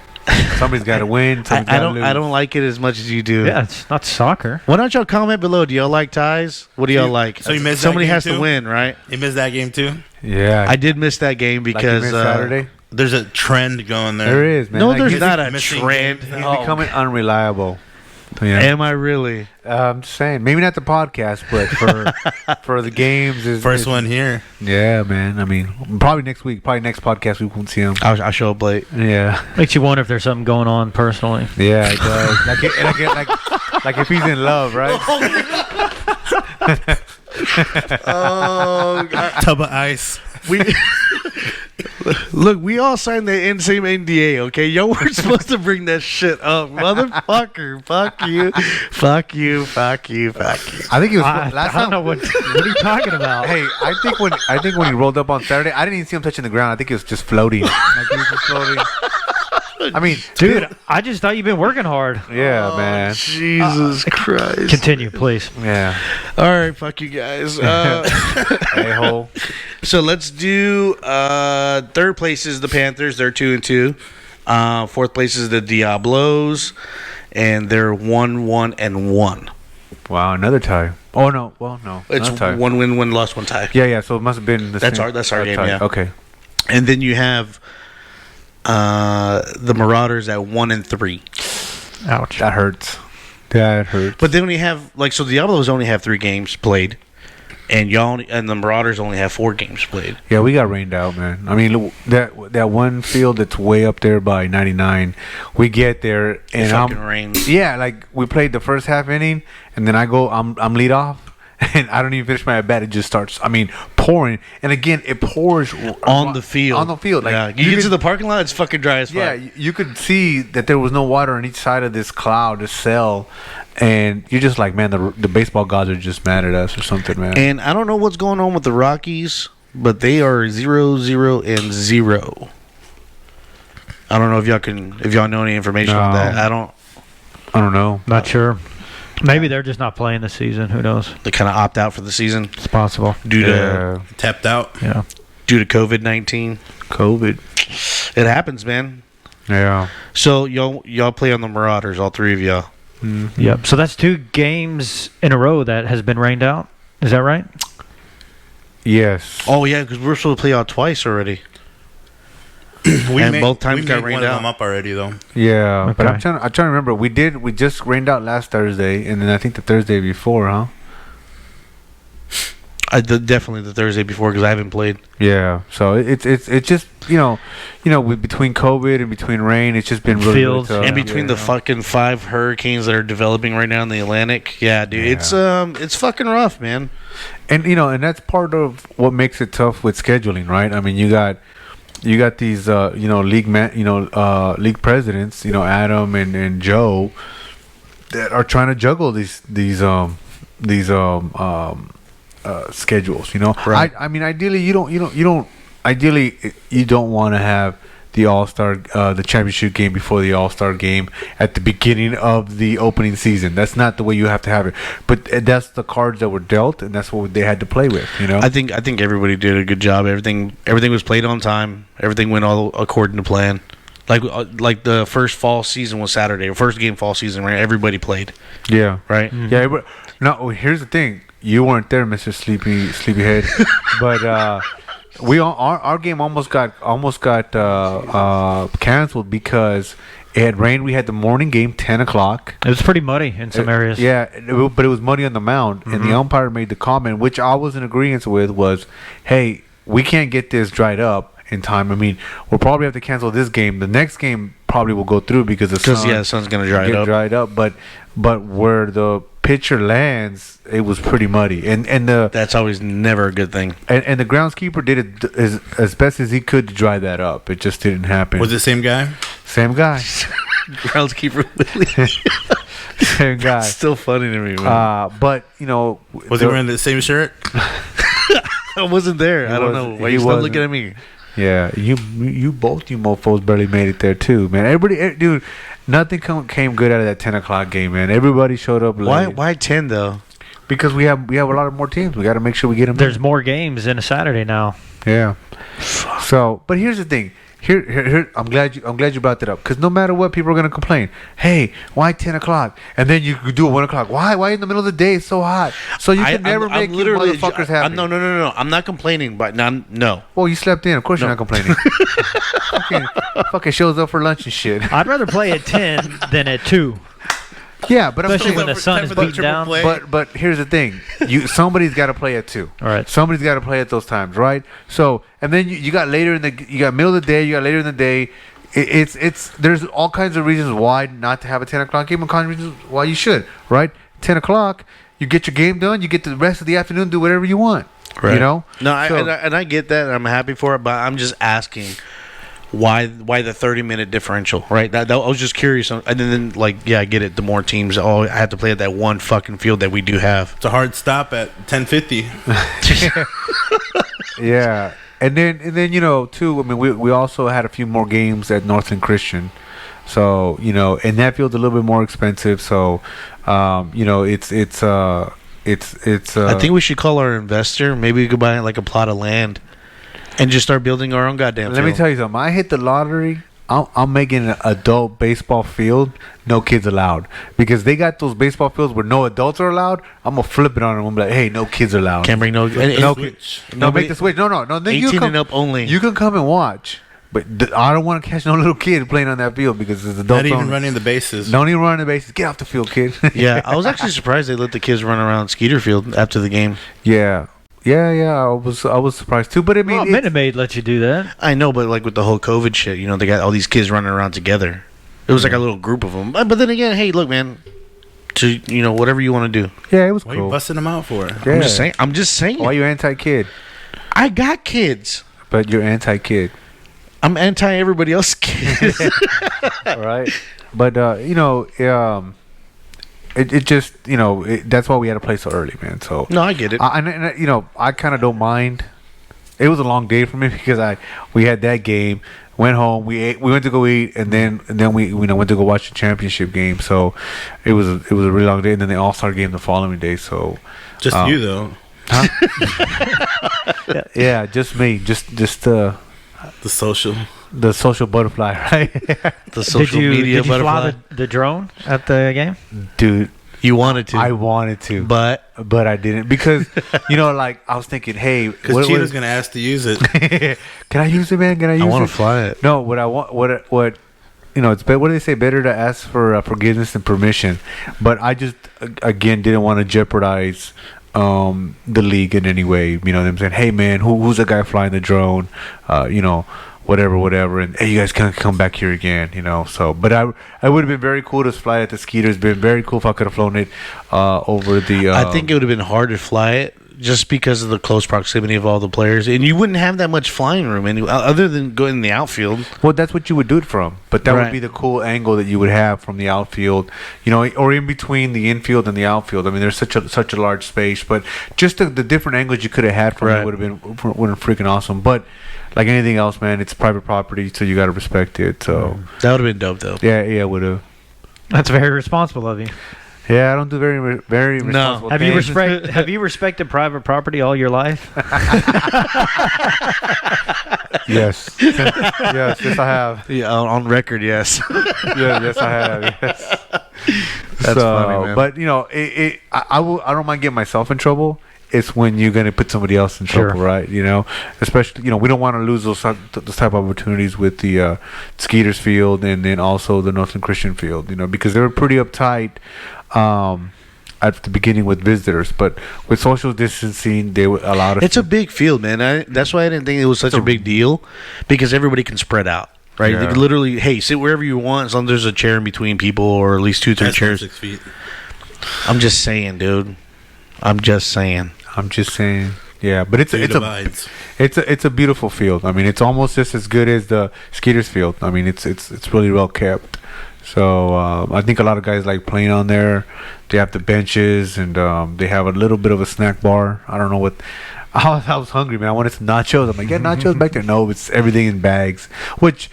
Somebody's got to win. Somebody's I got to lose. don't like it as much as you do. Yeah, it's not soccer. Why don't y'all comment below? Do y'all like ties? What do y'all like? So you missed that Somebody game has to too? win, right? You missed that game too. Yeah. I did miss that game Like you because missed Saturday. There's a trend going there. There is, man. no, Like, there's he's- not a missing trend. games. He's becoming unreliable. Yeah. Am I really? I'm just saying, maybe not the podcast, but for the games is First one here. Yeah, man. I mean, probably next week, probably next podcast we won't see him. I'll show up late. Yeah, Makes you wonder if there's something going on personally. yeah, it does. Like if he's in love, right? Oh, Tub of ice. we look. We all signed the same NDA. Okay, y'all weren't supposed to bring that shit up, motherfucker. Fuck you. Fuck you. Fuck you. Fuck you. I think it was I last don't time. know what are you talking about. Hey, I think when he rolled up on Saturday, I didn't even see him touching the ground. I think he was just floating. Like he was just floating. I mean, Dude, I just thought you've been working hard. yeah, man. Jesus Christ. Continue, please. Yeah, All right, fuck you guys. a-hole. So let's do third place is the Panthers. They're 2-2. Fourth place is the Diablos, and they're 1-1-1. Wow, another tie. Oh no, well no, It's not a tie. one win, one loss, one tie. Yeah, so it must have been the That's same. our game, tie. yeah. Okay. And then you have the Marauders at 1-3. Ouch. That hurts. That hurts. But then we have so the Diablos only have 3 games played, and the Marauders only have 4 games played. Yeah, we got rained out, man. I mean, that one field that's way up there by 99. We get there and It fucking rains. yeah, like we played the first half inning, and then I'm lead off. And I don't even finish my at bat. It just starts. I mean, pouring. And again, it pours On the field. On the field. Like Yeah, you get to the parking lot, it's fucking dry as fuck. yeah, you could see that there was no water on each side of this cloud, this cell, and you're just like, man, the baseball gods are just mad at us or something, man. And I don't know what's going on with the Rockies, but they are 0-0-0. I don't know if y'all know any information on No. that. I don't know. Not sure. Maybe they're just not playing this season. Who knows? They kind of opt out for the season It's possible. due to Yeah, Tapped out. Yeah. COVID-19. COVID. It happens, man. Yeah. So y'all play on the Marauders, all 3 of y'all. Mm-hmm. Yep. So that's 2 games in a row that has been rained out. Is that right? Yes. Oh yeah, because we're supposed to play out twice already. And both times got rained one of out. them up already though. Yeah, but Okay. I'm trying to remember. We just rained out last Thursday, and then I think the Thursday before, huh? Definitely the Thursday before because I haven't played. Yeah. So it's just with between COVID and between rain, it's just been really, Fields. really tough. And between the Yeah. fucking 5 hurricanes that are developing right now in the Atlantic, yeah, dude, Yeah. it's fucking rough, man. And and that's part of what makes it tough with scheduling, right? I mean, you got these league presidents, Adam and Joe, that are trying to juggle these schedules. Right. I mean, ideally you don't want to have the All-Star the championship game before the All-Star game at the beginning of the opening season. That's not the way you have to have it. But that's the cards that were dealt, and that's what they had to play with. I think everybody did a good job. Everything was played on time. Everything went all according to plan. Like the first fall season was Saturday. First game fall season, right? Everybody played, Yeah. right? Yeah, but no. Here's the thing: you weren't there, Mister Sleepyhead. But our game almost got canceled because it had rained. We had the morning game, 10:00. It was pretty muddy in some areas. Yeah, but it was muddy on the mound, and the umpire made the comment, which I was in agreement with, was, "Hey, we can't get this dried up in time. I mean, we'll probably have to cancel this game. The next game probably will go through because the sun's gonna dry it get up. dried up. But where the pitcher lands, it was pretty muddy, and the That's always never a good thing. and the groundskeeper did it as best as he could to dry that up. It just didn't happen. Was it the same guy? Same guy, Groundskeeper same guy. still funny to me, man. But Was he wearing the same shirt? I wasn't there. I don't know. Why he you still wasn't. looking at me? Yeah, you both you mofos barely made it there too, man. Everybody, dude, nothing came good out of that 10:00 game, man. Everybody showed up late. Why 10 though? Because we have a lot of more teams. We got to make sure we get them. There's more games in a Saturday now. Yeah. So, but here's the thing. Here, I'm glad you brought that up, because no matter what, people are gonna complain. Hey, why 10:00? And then you could do it 1:00. Why in the middle of the day? It's so hot. So you can never make you motherfuckers happy. No. I'm not complaining, but no. Well, you slept in. Of course you're not complaining. fucking shows up for lunch and shit. I'd rather play at 10 than at 2. Yeah, but Especially I'm when saying, the sun is beating down. but here's the thing. Somebody's got to play at 2. All right. Somebody's got to play at those times, right? So, and then you got later you got middle of the day, you got later in the day. It's there's all kinds of reasons why not to have a 10:00 game, and kinds of reasons why you should, right? 10:00, you get your game done, you get the rest of the afternoon, do whatever you want. Right. No, I get that, and I'm happy for it, but I'm just asking why the 30-minute differential, right? That I was just curious, and then I get it. The more teams, I have to play at that one fucking field that we do have. It's a hard stop at 10:50. Yeah, and then too. I mean, we also had a few more games at Northern Christian, so and that field's a little bit more expensive. So, it's. I think we should call our investor. Maybe we could buy like a plot of land and just start building our own goddamn Let me field. tell you something. I hit the lottery I'm making an adult baseball field, no kids allowed, because they got those baseball fields where no adults are allowed. I'm gonna flip it on them. I'm like, hey, no kids are allowed. Can't bring no kids. No, make the switch. No. Then 18 and up only. You can come and watch, but I don't want to catch no little kid playing on that field because it's adults. Not even only. running the bases. Don't even run the bases. Get off the field, kid. Yeah, I was actually surprised they let the kids run around Skeeter Field after the game. Yeah. I was surprised too. But I mean, Well, Minute Maid let you do that. I know, but like with the whole COVID shit, they got all these kids running around together. It was like a little group of them. But then again, hey, look, man, to whatever you want to do. Yeah, it was Why cool. are you busting them out for? Yeah. I'm just saying. Why you anti-kid? I got kids. But you're anti-kid. I'm anti everybody else's kids. Right. But it just that's why we had to play so early, man. So No, I get it. I kind of don't mind. It was a long day for me because we had that game, went home, we ate, we went to go eat, and then we went to go watch the championship game. So it was a really long day, and then the All-Star game the following day. So Just you though. Huh? Yeah, just me, just The social. the social butterfly, right? The social media did you butterfly. fly the drone at the game? Dude, You wanted to. I wanted to, but but I didn't because like I was thinking, hey, Because Cheetah's gonna ask to use it. can I use it, man? Can I use I it? want to fly it. No, what I want, what it's better. What do they say? Better to ask for forgiveness than permission. But I just again didn't want to jeopardize the league in any way. You know what I'm saying? Hey, man, who's the guy flying the drone? Whatever, and hey, you guys can't come back here again. So, but I would have been very cool to fly at the Skeeters. Been very cool if I could have flown it over the. I think it would have been hard to fly it just because of the close proximity of all the players, and you wouldn't have that much flying room other than going in the outfield. Well, that's what you would do it from, but that Right. would be the cool angle that you would have from the outfield, or in between the infield and the outfield. I mean, there's such a large space, but just the different angles you could have had from Right. it would have freaking awesome. But like anything else, man, it's private property, so you got to respect it. So That would have been dope, though. yeah, would have. That's very responsible of you. Yeah, I don't do very responsible Have you things. have you respected private property all your life? Yes, yes, I have. Yeah, on record, yes. Yes, I have. Yes. That's funny, man. But I don't mind getting myself in trouble. It's when you're gonna put somebody else in Sure. trouble, right? Especially we don't want to lose those type of opportunities with the Skeeters field and then also the Northland Christian field, because they were pretty uptight at the beginning with visitors, but with social distancing, they would allow us. It's a big field, man. That's why I didn't think it was such a big deal, because everybody can spread out, right? Yeah. You can literally, hey, sit wherever you want as long as there's a chair in between people, or at least 2-3 That's chairs. 6 feet. I'm just saying, dude. I'm just saying. Yeah, but it's Three a divides. it's a beautiful field. I mean, it's almost just as good as the Skeeters field. I mean, it's really well kept. So I think a lot of guys like playing on there. They have the benches and they have a little bit of a snack bar. I don't know what. I was hungry, man. I wanted some nachos. I'm like, yeah, nachos back there. No, it's everything in bags. Which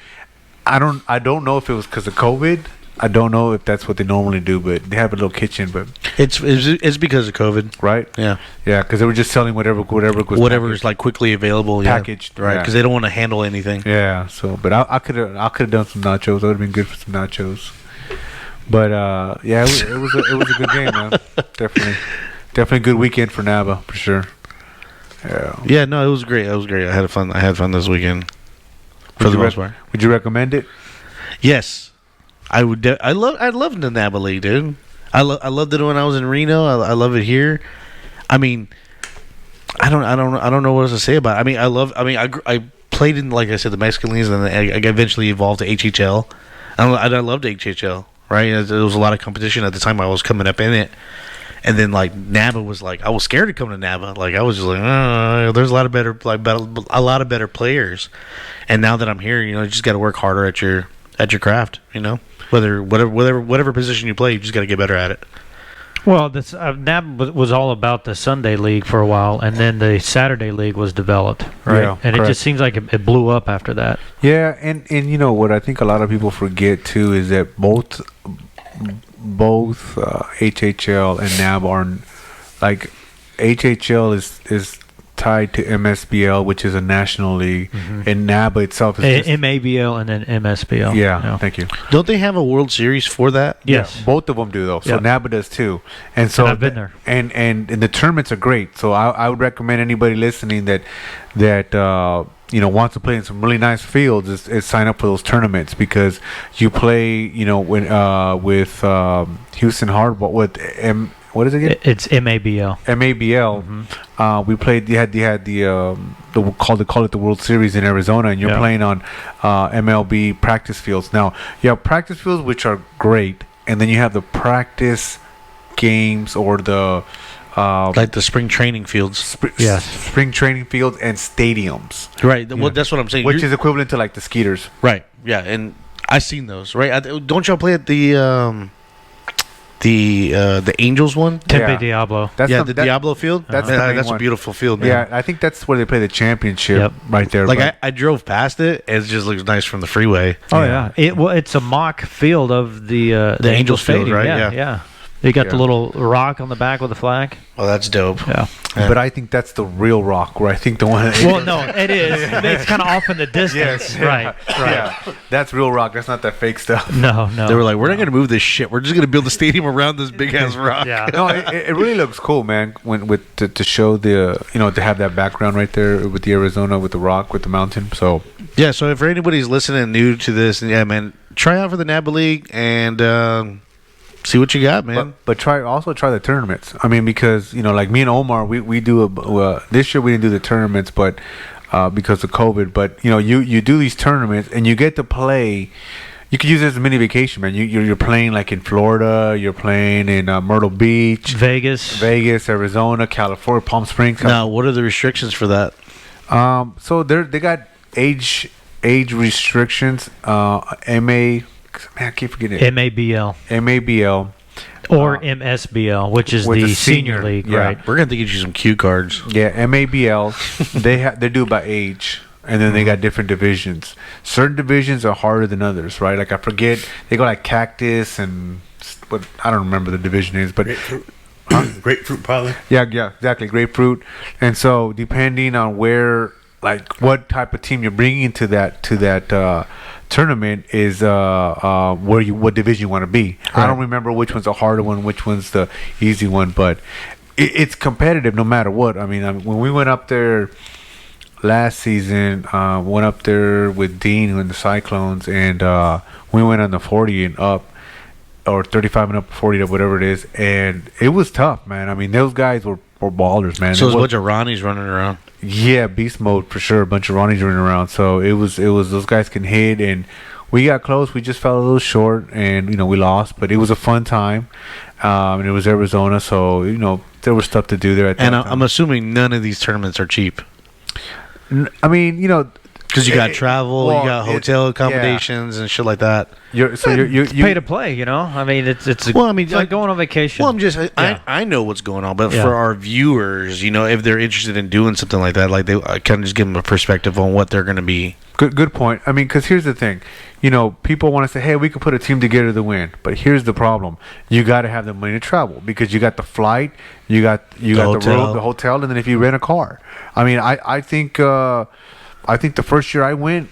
I don't know if it was because of COVID. I don't know if that's what they normally do, but they have a little kitchen. But It's because of COVID, right, yeah. yeah, because they were just selling whatever was Whatever is like quickly available, yeah. packaged, right? yeah. Because they don't want to handle anything. Yeah, so but I could have done some nachos. That would have been good for some nachos. But yeah, it was a good game, man. Definitely a good weekend for NABA for sure. Yeah. Yeah, no, it was great. I had fun this weekend. For the most part. Would you recommend it? Yes, I would. I loved the NABA League, dude. I loved it when I was in Reno. I love it here. I mean, I don't know what else to say about it. I played in, like I said, the Mexican leagues, and then I eventually evolved to HHL. I loved HHL. Right, there was a lot of competition at the time. I was coming up in it, and then like NABA was like, I was scared to come to NABA. Like I was just like, there's a lot of better players. And now that I'm here, you just got to work harder at your craft. Whatever position you play, you just got to get better at it. Well, this NAB was all about the Sunday League for a while, and then the Saturday League was developed, right? Yeah, and correct. it just seems like it blew up after that. Yeah, and what I think a lot of people forget too is that both HHL and NAB are like HHL is tied to MSBL, which is a national league, and NABA itself is just, MABL and then MSBL. yeah. Thank you. Don't they have a World Series for that? Yes. Yeah, both of them do though. So Yeah. NABA does too, and so And I've been there. And the tournaments are great. So I would recommend anybody listening that wants to play in some really nice fields is sign up for those tournaments, because you play with Houston Hardball with what is it again? It's MABL. MABL. We played. You had the call it the World Series in Arizona, and you're playing on MLB practice fields. Now you have practice fields which are great, and then you have the practice games or the Like the spring training fields. spring training fields and stadiums, Right. Well, that's what I'm saying. which is equivalent to like the Skeeters. Right. Yeah, and I seen those. Right. Don't y'all play at the Angels one? Tempe Yeah. Diablo. That's The Diablo field. That's the main that's a one. beautiful field, man. Yeah, I think that's where they play the championship Yep. right there. Like but- I drove past it, and it just looks nice from the freeway. Oh yeah. It's a mock field of the Angels field, Stadium. right? Yeah. Yeah. You got the Yeah. little rock on the back with the flag. Oh, that's dope. Yeah. Yeah. But I think that's the real rock, where I think the one. Well, no, it is. It's kind of off in the distance. Right. Yeah, that's real rock. That's not that fake stuff. No. They were like, "We're not going to move this shit. We're just going to build a stadium around this big ass rock." Yeah. No, it really looks cool, man. To show to have that background right there with the Arizona, with the rock, with the mountain. So Yeah. So if anybody's listening new to this, yeah, man, try out for the NABA League and see what you got, man. But try the tournaments. I mean, because like me and Omar, we do this year we didn't do the tournaments, but because of COVID. But you do these tournaments and you get to play. You could use it as a mini vacation, man. You're playing like in Florida, you're playing in Myrtle Beach, Vegas. Arizona, California, Palm Springs. Now, what are the restrictions for that? So they got age restrictions. I keep forgetting it. MABL MABL. or MSBL, which is with the the senior senior, league, yeah. right? We're going to get you some cue cards. Yeah, MABL. they do by age, and then they got different divisions. Certain divisions are harder than others, right? Like I forget, they go like cactus and what I don't remember the division names, but Grapefruit. Grapefruit, probably. yeah, exactly, grapefruit. And so depending on where, like what type of team you're bringing into that tournament is what division you want to be. Right. I don't remember which one's the harder one, which one's the easy one, but it's competitive no matter what. I mean, when we went up there last season, went up there with Dean in the Cyclones, and we went on the 40 and up, or 35 and up, 40 up, whatever it is, and it was tough, man. I mean, those guys were ballers, man. So It there's a was- bunch of Ronnies running around. yeah, beast mode for sure. A bunch of Ronnies running around. So it was those guys can hit, and we got close. We just fell a little short, and we lost. But it was a fun time, and it was Arizona, so there was stuff to do there at that And time. I'm assuming none of these tournaments are cheap. I mean, Because you got travel, well, you got hotel accommodations and shit like that. you're Pay to play, I mean, it's Well, I mean, like going on vacation. Well, I'm just Yeah. I know what's going on, but Yeah. for our viewers, if they're interested in doing something like that, like I kind of just give them a perspective on what they're going to be. Good point. I mean, because here's the thing, people want to say, hey, we could put a team together to win, but here's the problem: you got to have the money to travel, because you got the flight, you got the hotel. room, the hotel, and then if you rent a car. I mean, I think the first year I went,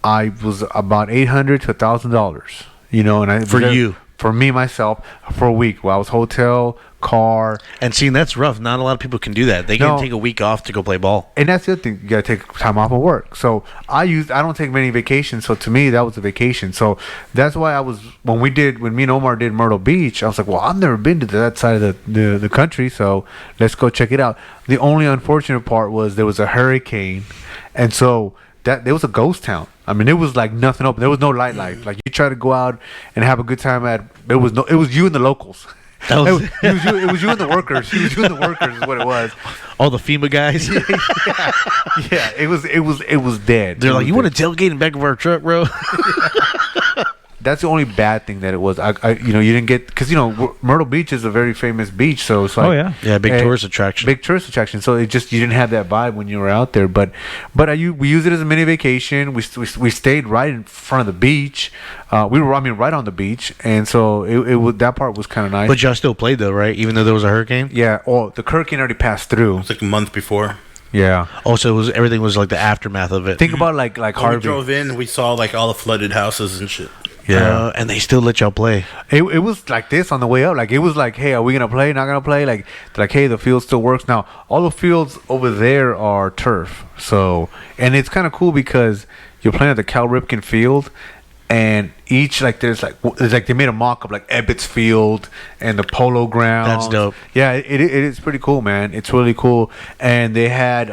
I was about $800 to $1,000. And for me myself, for a week. Well, I was hotel, car, And seeing that's rough. Not a lot of people can do that. They No. can take a week off to go play ball. and that's the other thing. You gotta take time off of work. So I don't take many vacations. So to me, that was a vacation. So that's why when me and Omar did Myrtle Beach, I was like, well, I've never been to that side of the country, so let's go check it out. The only unfortunate part was there was a hurricane, and so there was a ghost town. I mean, it was like nothing open. There was no nightlife. Like you try to go out and have a good time it was you and the locals. That was It was you and the workers. It was you and the workers is what it was. all the FEMA guys. Yeah, it was dead. They're It like, was you want dead. to tailgate in the back of our truck, bro? that's the only bad thing that it was. You didn't get, because Myrtle Beach is a very famous beach, so it's like, Oh yeah. Yeah, big tourist attraction. big tourist attraction. So it just, you didn't have that vibe when you were out there. But we used it as a mini vacation. We stayed right in front of the beach. We were right on the beach, and so it was, that part was kind of nice. But y'all still played though, right? Even though there was a hurricane. Yeah. Oh, the hurricane already passed through. It's like a month before. Yeah. Oh, so everything was like the aftermath of it. Think about like When we Harvey. drove in, we saw like all the flooded houses and shit. Yeah. And they still let y'all play. It was like this on the way up. Like, it was like, hey, are we gonna play? Not gonna play? Like, hey, the field still works. Now, all the fields over there are turf. So, and it's kind of cool because you're playing at the Cal Ripken Field, and each there's they made a mock of like Ebbets Field and the Polo Grounds. That's dope. Yeah, it is pretty cool, man. It's really cool. And they had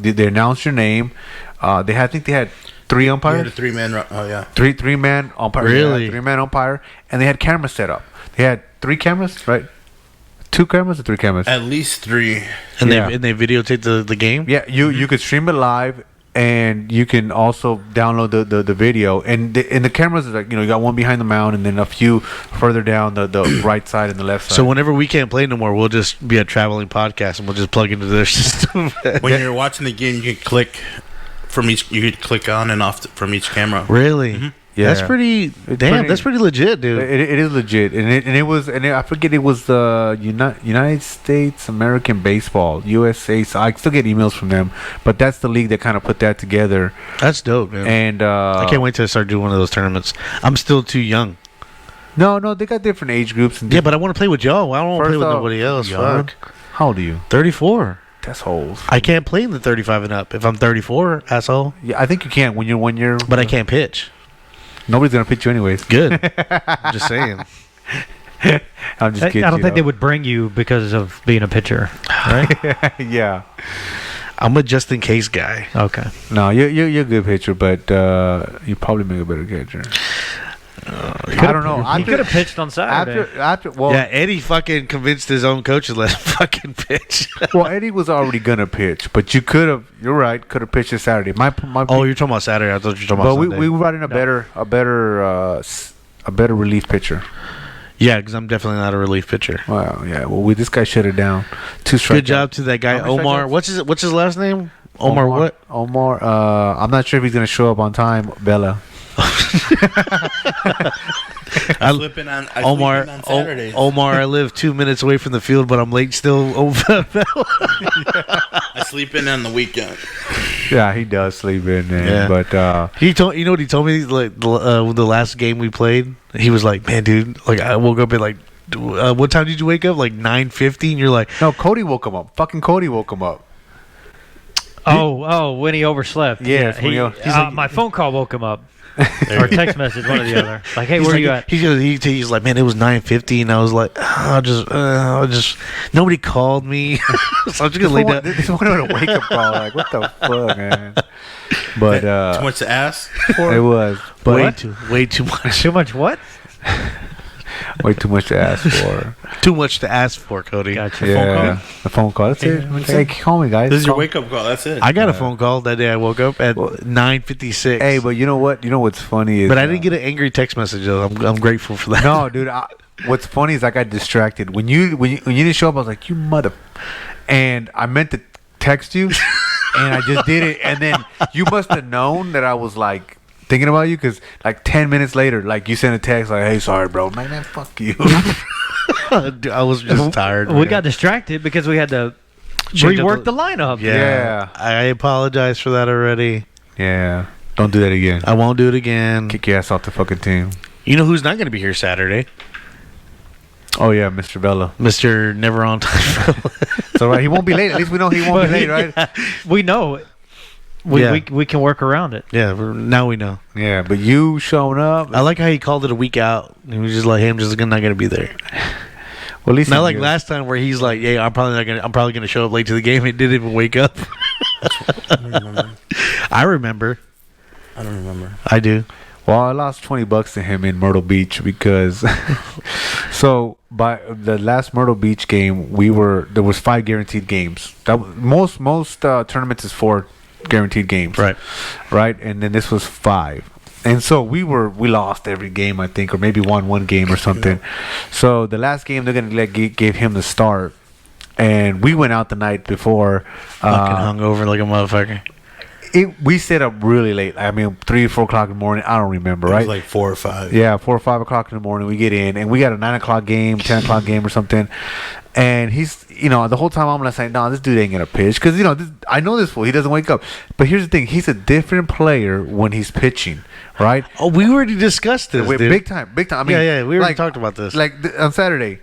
they announced your name. I think they had 3 We umpires. had a 3-man. Oh yeah. Three-man umpire. Really? Yeah, 3-man umpire, and they had cameras set up. They had 3 cameras, right? 2 cameras or 3 cameras? At least 3. And Yeah. they videotaped the game. Yeah, you could stream it live, and you can also download the video. And the cameras are like, you got one behind the mound, and then a few further down the right side and the left side. So whenever we can't play no more, we'll just be a traveling podcast and we'll just plug into their system. When you're watching the game, you can click from each. You could click on and off from each camera. Really? Mhm. Yeah. That's pretty. That's pretty legit, dude. It is legit, I forget, it was the United States American Baseball, USA. So I still get emails from them, but that's the league that kind of put that together. That's dope, man. And I can't wait to start doing one of those tournaments. I'm still too young. No, they got different age groups. And Yeah, but I want to play with y'all. I don't want to play First with off, nobody else. young. Fuck. How old are you? 34. That's old. I can't play in the 35 and up if I'm 34, asshole. Yeah, I think you can when you're. But I can't pitch. Nobody's gonna pitch you anyways. Good. I'm just saying. I'm just I kidding. don't think they would bring you because of being a pitcher, right? Yeah. I'm a just in case guy. Okay. No, you're a good pitcher, but you probably make a better catcher. I don't know. He could have pitched on Saturday. After well, Yeah, Eddie fucking convinced his own coach to let him fucking pitch. well, Eddie was already gonna pitch, but you could have. You're right. Could have pitched this Saturday. My Oh, you're talking about Saturday. I thought you were talking but about we Sunday. brought in a better relief pitcher. Yeah, because I'm definitely not a relief pitcher. Wow. Yeah. Well, this guy shut it down. 2 strikeouts. Good job to that guy, How many Omar. strikeouts? What's his last name? Omar what? Omar. I'm not sure if he's gonna show up on time. Bella. I slip in on Omar, Saturdays. Omar, I live 2 minutes away from the field, but I'm late still. I sleep in on the weekend. Yeah, he does sleep in there. Yeah. But He told you know what he told me like the last game we played. He was like, "Man, dude, like I woke up at like, what time did you wake up? Like 9:50." And you're like, no, Cody woke him up. Fucking Cody woke him up. Oh, when he overslept. Yes, when he- He's like, my phone call woke him up. Or text message, one or the other. Like, hey, where are you at? He's like, man, it was 9:50, and I was like, I just nobody called me, so I'm just gonna lay down. This one on a wake up call. Like, what the fuck, man? But Too much to ask. it was Way too much, Too much what? way too much to ask for. too much to ask for, Cody. Gotcha. Yeah, the phone call. That's it. Hey, call me, guys. This is your Call- wake up call. That's it. I got a phone call that day. I woke up at 9:56. Hey, but you know what? You know what's funny is. but I didn't get an angry text message though. I'm grateful for that. No, dude. What's funny is I got distracted when you didn't show up. I was like, you mother, and I meant to text you, and I just did it, and then you must have known that I was like thinking about you because like 10 minutes later, like you sent a text like, hey, sorry, bro. I'm like, man, fuck you. Dude, I was just tired. We man. got distracted because we had to Change up rework the lineup. Yeah. I apologize for that already. Yeah. Don't do that again. I won't do it again. Kick your ass off the fucking team. You know who's not going to be here Saturday? Oh yeah, Mr. Bella. Mr. Never on Time. It's all right. He won't be late. At least we know he won't be late, right? We know. We can work around it. Yeah, now we know. Yeah, but you showing up. I like how he called it a week out. He was just like, "Hey, I'm just not going to be there." Well, at least Not he like knew. last time where he's like, "Yeah, I'm probably gonna show up late to the game." He didn't even wake up. I don't remember. I remember. I don't remember. I do. Well, I lost $20 to him in Myrtle Beach because. So by the last Myrtle Beach game, there was 5 guaranteed games. Most tournaments is 4 guaranteed games. Right. Right, and then this was 5. And so we lost every game, I think, or maybe won one game or something. So the last game they're gonna gave him the start, and we went out the night before. Fucking hungover like a motherfucker. We stayed up really late. I mean, 3 or 4 o'clock in the morning. I don't remember, It right? was like 4 or 5. Yeah, 4 or 5 o'clock in the morning. We get in, and we got a 9 o'clock game, 10 o'clock game, or something. And he's, the whole time I'm gonna say, no, this dude ain't gonna pitch, because I know this fool. He doesn't wake up. But here's the thing: he's a different player when he's pitching, right? Oh, we already discussed this, dude. Big time. I mean, yeah, we already talked about this. Like on Saturday,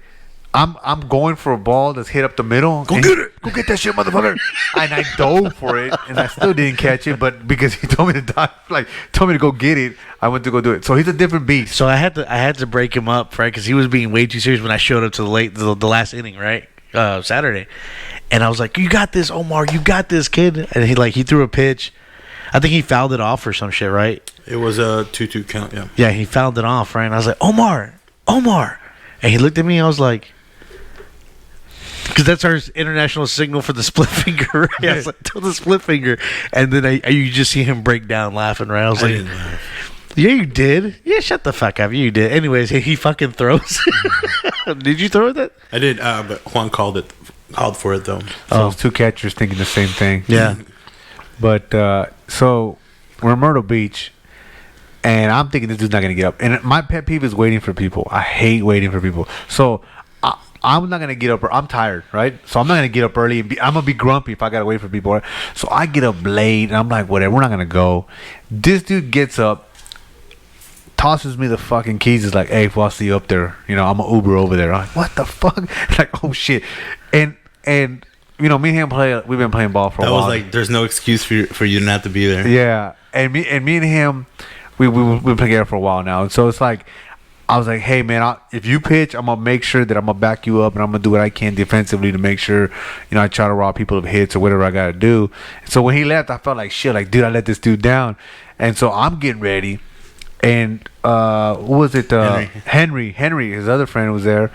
I'm going for a ball that's hit up the middle. Go get that shit, motherfucker! And I dove for it, and I still didn't catch it. But because he told me to dive, told me to go get it, I went to go do it. So he's a different beast. So I had to break him up, right? Because he was being way too serious when I showed up to the last inning, right? Saturday, and I was like, "You got this, Omar. You got this, kid." And he threw a pitch. I think he fouled it off or some shit, right? It was a 2-2 count. Yeah. Yeah, he fouled it off, right? And I was like, Omar, and he looked at me. I was like, because that's our international signal for the split finger, right? I was like, "Tell the split finger," and then you just see him break down laughing, right? I was like, didn't laugh. "Yeah, you did. Yeah, shut the fuck up. You did." Anyways, he fucking throws. Did you throw that? I did, but Juan called for it though. So those two catchers thinking the same thing. Yeah. But so we're in Myrtle Beach, and I'm thinking this dude's not gonna get up. And my pet peeve is waiting for people. I hate waiting for people. So I'm not gonna get up. I'm tired, right? So I'm not gonna get up early. I'm gonna be grumpy if I gotta wait for people. Right? So I get up late, and I'm like, whatever. We're not gonna go. This dude gets up, tosses me the fucking keys. Is like, hey, if I'll see you up there, I'm an Uber over there. I'm like, what the fuck? Like, oh shit. And me and him we've been playing ball for a while. That was like, there's no excuse for you not to be there. Yeah, and me and him, we've been playing together for a while now, and so it's like, I was like, hey man, if you pitch, I'm gonna make sure that I'm gonna back you up, and I'm gonna do what I can defensively to make sure, I try to rob people of hits or whatever I gotta do. And so when he left, I felt like shit, like dude, I let this dude down, and so I'm getting ready, and what was it? Henry, his other friend was there,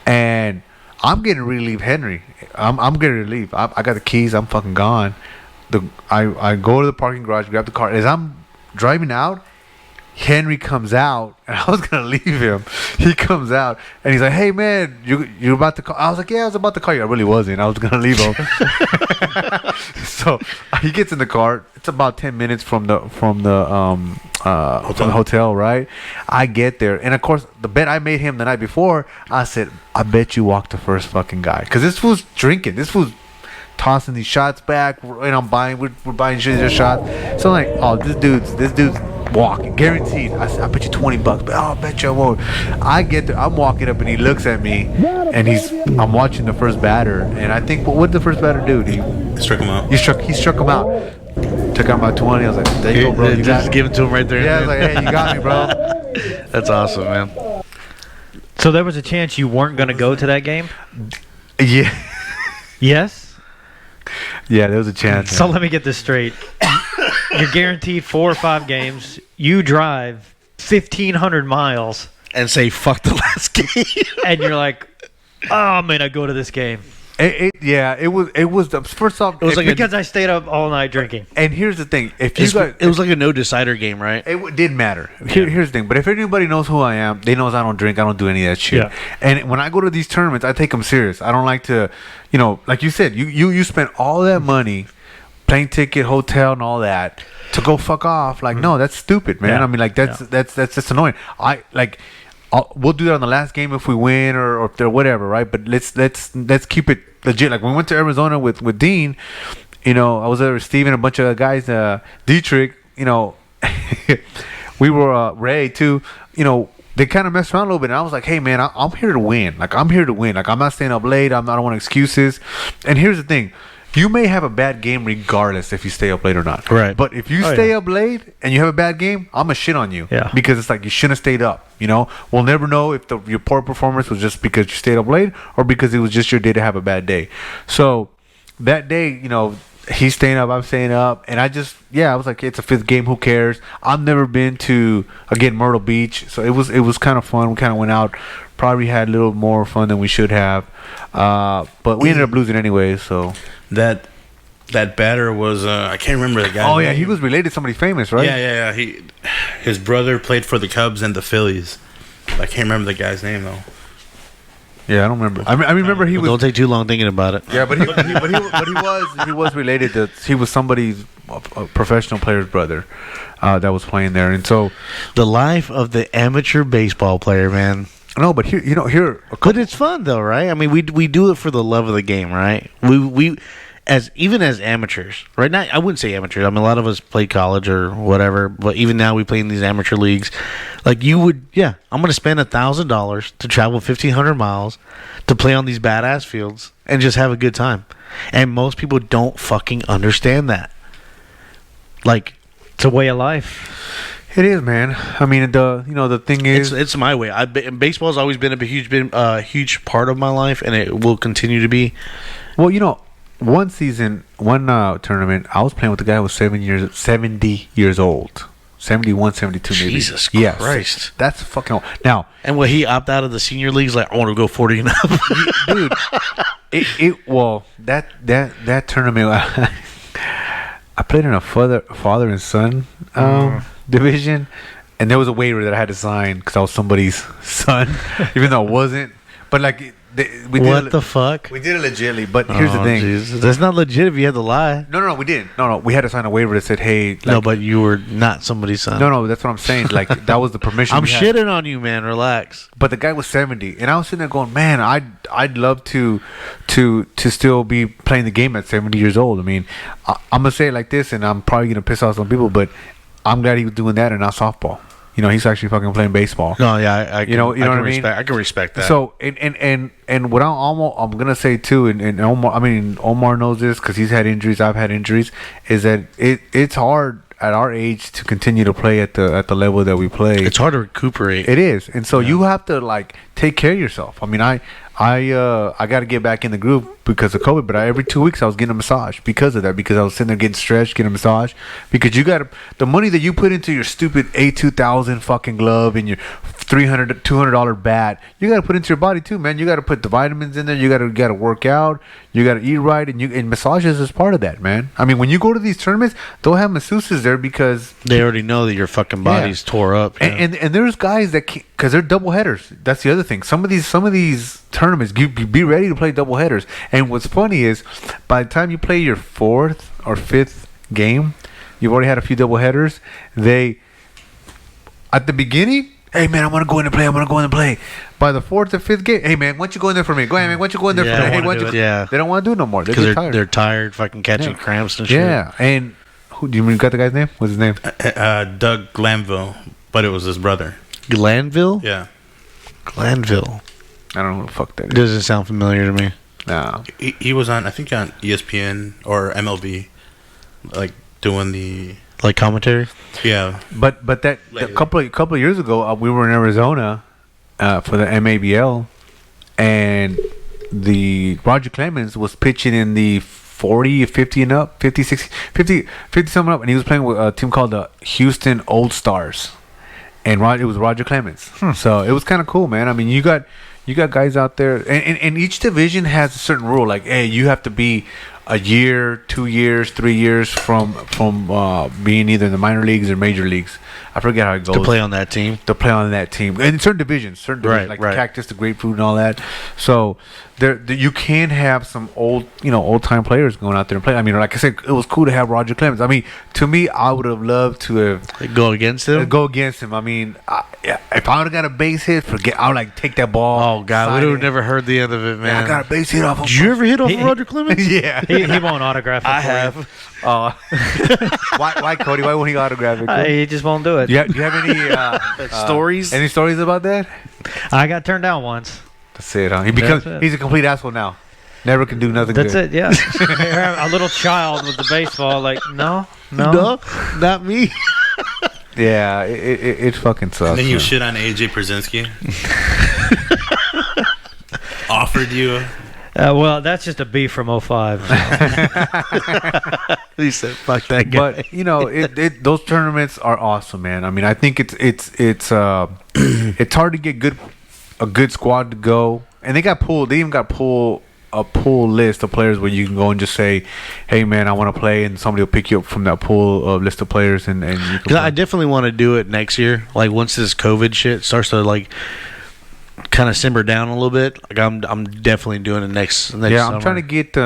and I'm getting ready to leave Henry. I'm getting ready to leave. I got the keys. I'm fucking gone. I go to the parking garage, grab the car. As I'm driving out, Henry comes out, and I was gonna leave him. He comes out, and he's like, "Hey man, you're about to call?" I was like, "Yeah, I was about to call you." I really wasn't. I was gonna leave him. So he gets in the car. It's about 10 minutes from the hotel, right? I get there, and of course, the bet I made him the night before, I said, "I bet you walk the first fucking guy," because this was drinking. This was tossing these shots back, and I'm buying. We're buying shit shots. So I'm like, oh, this dude's walking, guaranteed. I bet you $20, but I bet you I won't. I get there, I'm walking up, and he looks at me, and I'm watching the first batter, and I think, what did the first batter do? He struck him out. He struck him out. Took out my 20. I was like, there you go, bro. You just give it to him right there. Yeah, I was like, hey, you got me, bro. That's awesome, man. So there was a chance you weren't going to go to that game? Yeah. Yes? Yeah, there was a chance. So let me get this straight. You're guaranteed 4 or 5 games. You drive 1,500 miles. And say, fuck the last game. And you're like, oh, man, I go to this game. It was first off, it was like because I stayed up all night drinking. And here's the thing: it was like a no decider game, right? It didn't matter. Here's the thing: but if anybody knows who I am, they knows I don't drink, I don't do any of that shit. Yeah. And when I go to these tournaments, I take them serious. I don't like to, like you said, you spend all that money, plane ticket, hotel, and all that to go fuck off. Like, no, that's stupid, man. Yeah. I mean, like that's just annoying. We'll do that on the last game if we win or whatever, right? But let's keep it legit. Like when we went to Arizona with Dean, I was there with Steve and a bunch of guys, Dietrich, we were Ray too. They kind of messed around a little bit, and I was like, hey man, I'm here to win. Like I'm here to win. Like I'm not staying up late. I don't want excuses. And here's the thing. You may have a bad game regardless if you stay up late or not. Right. But if you stay up late and you have a bad game, I'm going to shit on you. Yeah. Because it's like you shouldn't have stayed up. We'll never know if your poor performance was just because you stayed up late or because it was just your day to have a bad day. So that day, he's staying up, I'm staying up. And I was like, it's a 5th game. Who cares? I've never been to, again, Myrtle Beach. So it was kind of fun. We kind of went out. Probably had a little more fun than we should have. But we ended up losing anyway, so... That batter was I can't remember the guy. Oh yeah, he was related to somebody famous, right? Yeah. his brother played for the Cubs and the Phillies. I can't remember the guy's name though. Yeah, I don't remember. I remember he was. Don't take too long thinking about it. Yeah, but he was related to. He was somebody's a professional player's brother that was playing there, and so The life of the amateur baseball player, man. no. But here. But it's fun though, right? I mean, we do it for the love of the game, right? We as amateurs, right now. I wouldn't say amateurs. I mean, a lot of us play college or whatever, but even now we play in these amateur leagues. Like you would, yeah. I'm going to spend $1,000 to travel 1,500 miles to play on these badass fields and just have a good time. And most people don't fucking understand that. Like, It's a way of life. It is, man. I mean, the thing is, it's my way. Baseball's always been a huge part of my life, and it will continue to be. well, one tournament, I was playing with a guy who was 70 years old. 71, 72 maybe. Jesus Yes. Christ. That's fucking old. Now, And will he opt out of the senior leagues? Like, I want to go 40 and up. dude, that tournament, I played in a father and son division, and there was a waiver that I had to sign because I was somebody's son, even though I wasn't. But like, we did What the fuck? We did it legitly. But here's the thing. Jesus. That's not legit if you had to lie. No, we didn't. No, we had to sign a waiver that said, "Hey." Like, No, but you were not somebody's son. no, that's what I'm saying. Like that was the permission. I'm we had. shitting on you, man. Relax. But the guy was 70, and I was sitting there going, "Man, I'd love to still be playing the game at 70 years old." I mean, I'm gonna say it like this, and I'm probably gonna piss off some people, but I'm glad he was doing that and not softball. He's actually fucking playing baseball. No, yeah, I can, You know what I mean? respect, I can respect that. So and what I'm gonna say too, and Omar knows this because he's had injuries. I've had injuries. Is that it's hard at our age to continue to play at the level that we play. it's hard to recuperate. It is, and so you have to like take care of yourself. I mean, I got to get back in the groove because of COVID, but every 2 weeks I was getting a massage because of that. Because I was sitting there getting stretched, getting a massage. Because you got the money that you put into your stupid A2000 fucking glove and your $200 bat, you got to put into your body too, man. You got to put the vitamins in there. You got to work out. You got to eat right, and massages is part of that, man. I mean, when you go to these tournaments, they'll have masseuses there because They already know that your fucking body's tore up. and there's guys that because they're double headers. That's the other thing. Some of these tournaments, you be ready to play double headers. And what's funny is, by the time you play your fourth or fifth game, you've already had a few double headers. They at the beginning, hey man, I want to go in and play. I want to go in and play. By the fourth or fifth game, hey man, why don't you go in there for me? Go ahead, man. Why don't you go in there Yeah, for me? I Hey, wanna why don't do you? it. Yeah. They don't want to do it no more. because tired. they're tired, fucking catching Yeah. cramps and shit. Yeah, and who do you got the guy's name? What's his name? Doug Glanville, but it was his brother. Glanville. Yeah, Glanville I don't know who the fuck that is. doesn't sound familiar to me. Nah. he was on, I think, on ESPN or MLB, like doing the Like commentary. yeah. But that a Later. couple of years ago, we were in Arizona for the MABL, and the Roger Clemens was pitching in the 40, 50 and up, 50, 60, 50 something up, and he was playing with a team called the Houston Old Stars, and it was Roger Clemens. So it was kind of cool, man. I mean, you got guys out there, and each division has a certain rule. Like, hey, you have to be a year, 2 years, 3 years from being either in the minor leagues or major leagues. I forget how it goes. To play on that team. To play on that team, and in certain divisions, Right, like right. the cactus, the grapefruit, and all that. So there you can have some old time players going out there and play. I mean, like I said, it was cool to have Roger Clemens. I mean, to me, I would have loved to have Like, go against him. go against him. I mean, if I would have got a base hit, I would like take that ball. Oh god, we sign would have it. never heard the end of it, Man, man. I got a base hit off. Did you ever hit off He- of Roger Clemens? Yeah. He won't autograph it. I for you. have. Why, Cody? Why won't he autograph it? Cody? He just won't do it. Do you have any Stories? Any stories about that? I got turned down once. That's it. Huh? That's it. He's a complete asshole now. Never can do nothing That's good. it. Yeah. A little child with the baseball, like no. No, not me. Yeah, it fucking sucks. And then you man. shit on AJ Przinsky. Offered you. Well, that's just a B from 05. He said, "Fuck that guy." But those tournaments are awesome, man. I mean, I think it's hard to get a good squad to go, and they even got pool a pool list of players where you can go and just say, "Hey, man, I want to play," and somebody will pick you up from that pool of list of players, and you can. 'Cause I definitely want to do it next year. Like once this COVID shit starts to like kind of simmer down a little bit, like I'm definitely doing it next. Yeah, summer. I'm trying to get.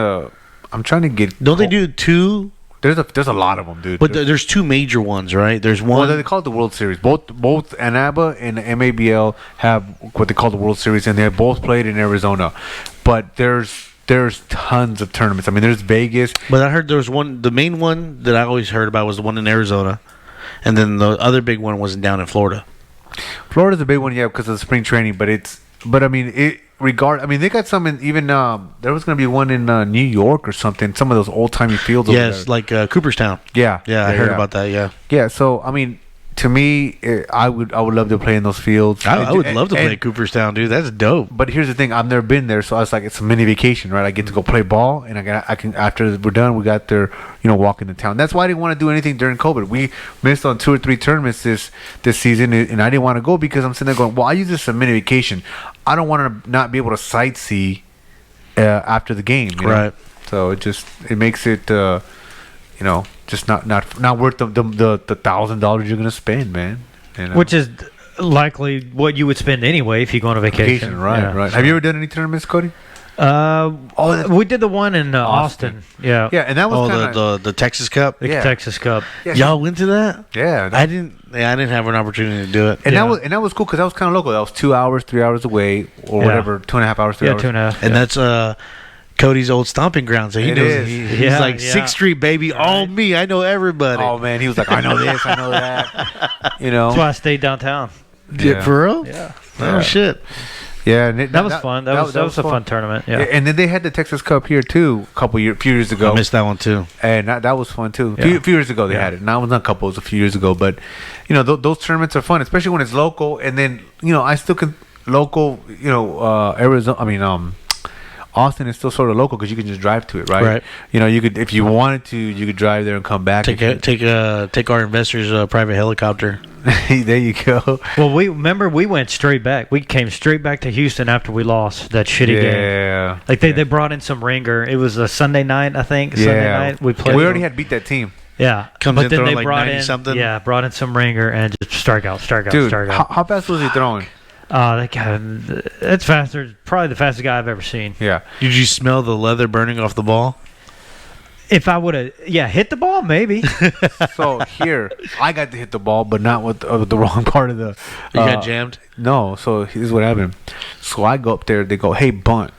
I'm trying to get. Don't they do two? There's a lot of them, dude. But there's two major ones, right? There's one. Well, they call it the World Series. Both NABA and the MABL have what they call the World Series, and they're both played in Arizona. But there's tons of tournaments. I mean, there's Vegas. But I heard there was one. The main one that I always heard about was the one in Arizona, and then the other big one was down in Florida. Florida's a big one, yeah, because of the spring training. But I mean, I mean, they got some in even. There was going to be one in New York or something. Some of those old timey fields. Yes, over there. like Cooperstown. Yeah, Yeah, I heard about that. Yeah, Yeah, so I mean, to me, I would love to play in those fields. I would love to play And- Cooperstown, dude. That's dope. But here's the thing: I've never been there, so I was like, it's a mini vacation, right? I get to go play ball, and I can after we're done, we got there, walk into town. That's why I didn't want to do anything during COVID. We missed on 2 or 3 tournaments this season, and I didn't want to go because I'm sitting there going, well, I use this as a mini vacation. I don't want to not be able to sightsee after the game, Right. So it makes it, just not worth the $1,000 you're gonna spend, man. Which is likely what you would spend anyway if you go on a vacation. Right, Yeah. right. Have you ever done any tournaments, Cody? We did the one in Austin. Yeah. Yeah, and that was kind of the Texas Cup. The Yeah. Texas Cup. yeah, Y'all went to that? yeah. I didn't have an opportunity to do it. And Yeah. that was cool because that was kind of local. That was 2 hours, 3 hours away, or Yeah. whatever, 2.5 hours, 3 Yeah, hours. 2.5. And that's Cody's old stomping ground. So he It knows. is. He's Yeah, like yeah. 6th Street, baby. All me. I know everybody. Oh man, he was like, I know this, I know that. That's why I stayed downtown. Yeah. For real? Yeah. Oh shit. Yeah, and That was fun. That was a fun tournament. Yeah. And then they had the Texas Cup here too, few years ago, I missed that one too. and that was fun too. Yeah. Few years ago they Yeah. had it. Now it was not a couple; it was a few years ago. But those tournaments are fun, especially when it's local. And then I still can local. Arizona. I mean, Austin is still sort of local because you can just drive to it, right? Right. You could, if you wanted to, you could drive there and come back. Take our investors' private helicopter. There you go. Well, we went straight back. We came straight back to Houston after we lost that shitty game. Yeah. Like they brought in some ringer. It was a Sunday night, I think. Yeah. Sunday night we played. We already had beat that team. Yeah, Comes but in then throwing they like brought 90 in something? Yeah, brought in some ringer and just strike out. Dude, how fast was he throwing? That guy, it's faster. Probably the fastest guy I've ever seen. Yeah. Did you smell the leather burning off the ball? If I would have, hit the ball, maybe. So here, I got to hit the ball, but not with the wrong part of the. You got jammed? No. So here's what happened. So I go up there. They go, "Hey, bunt,"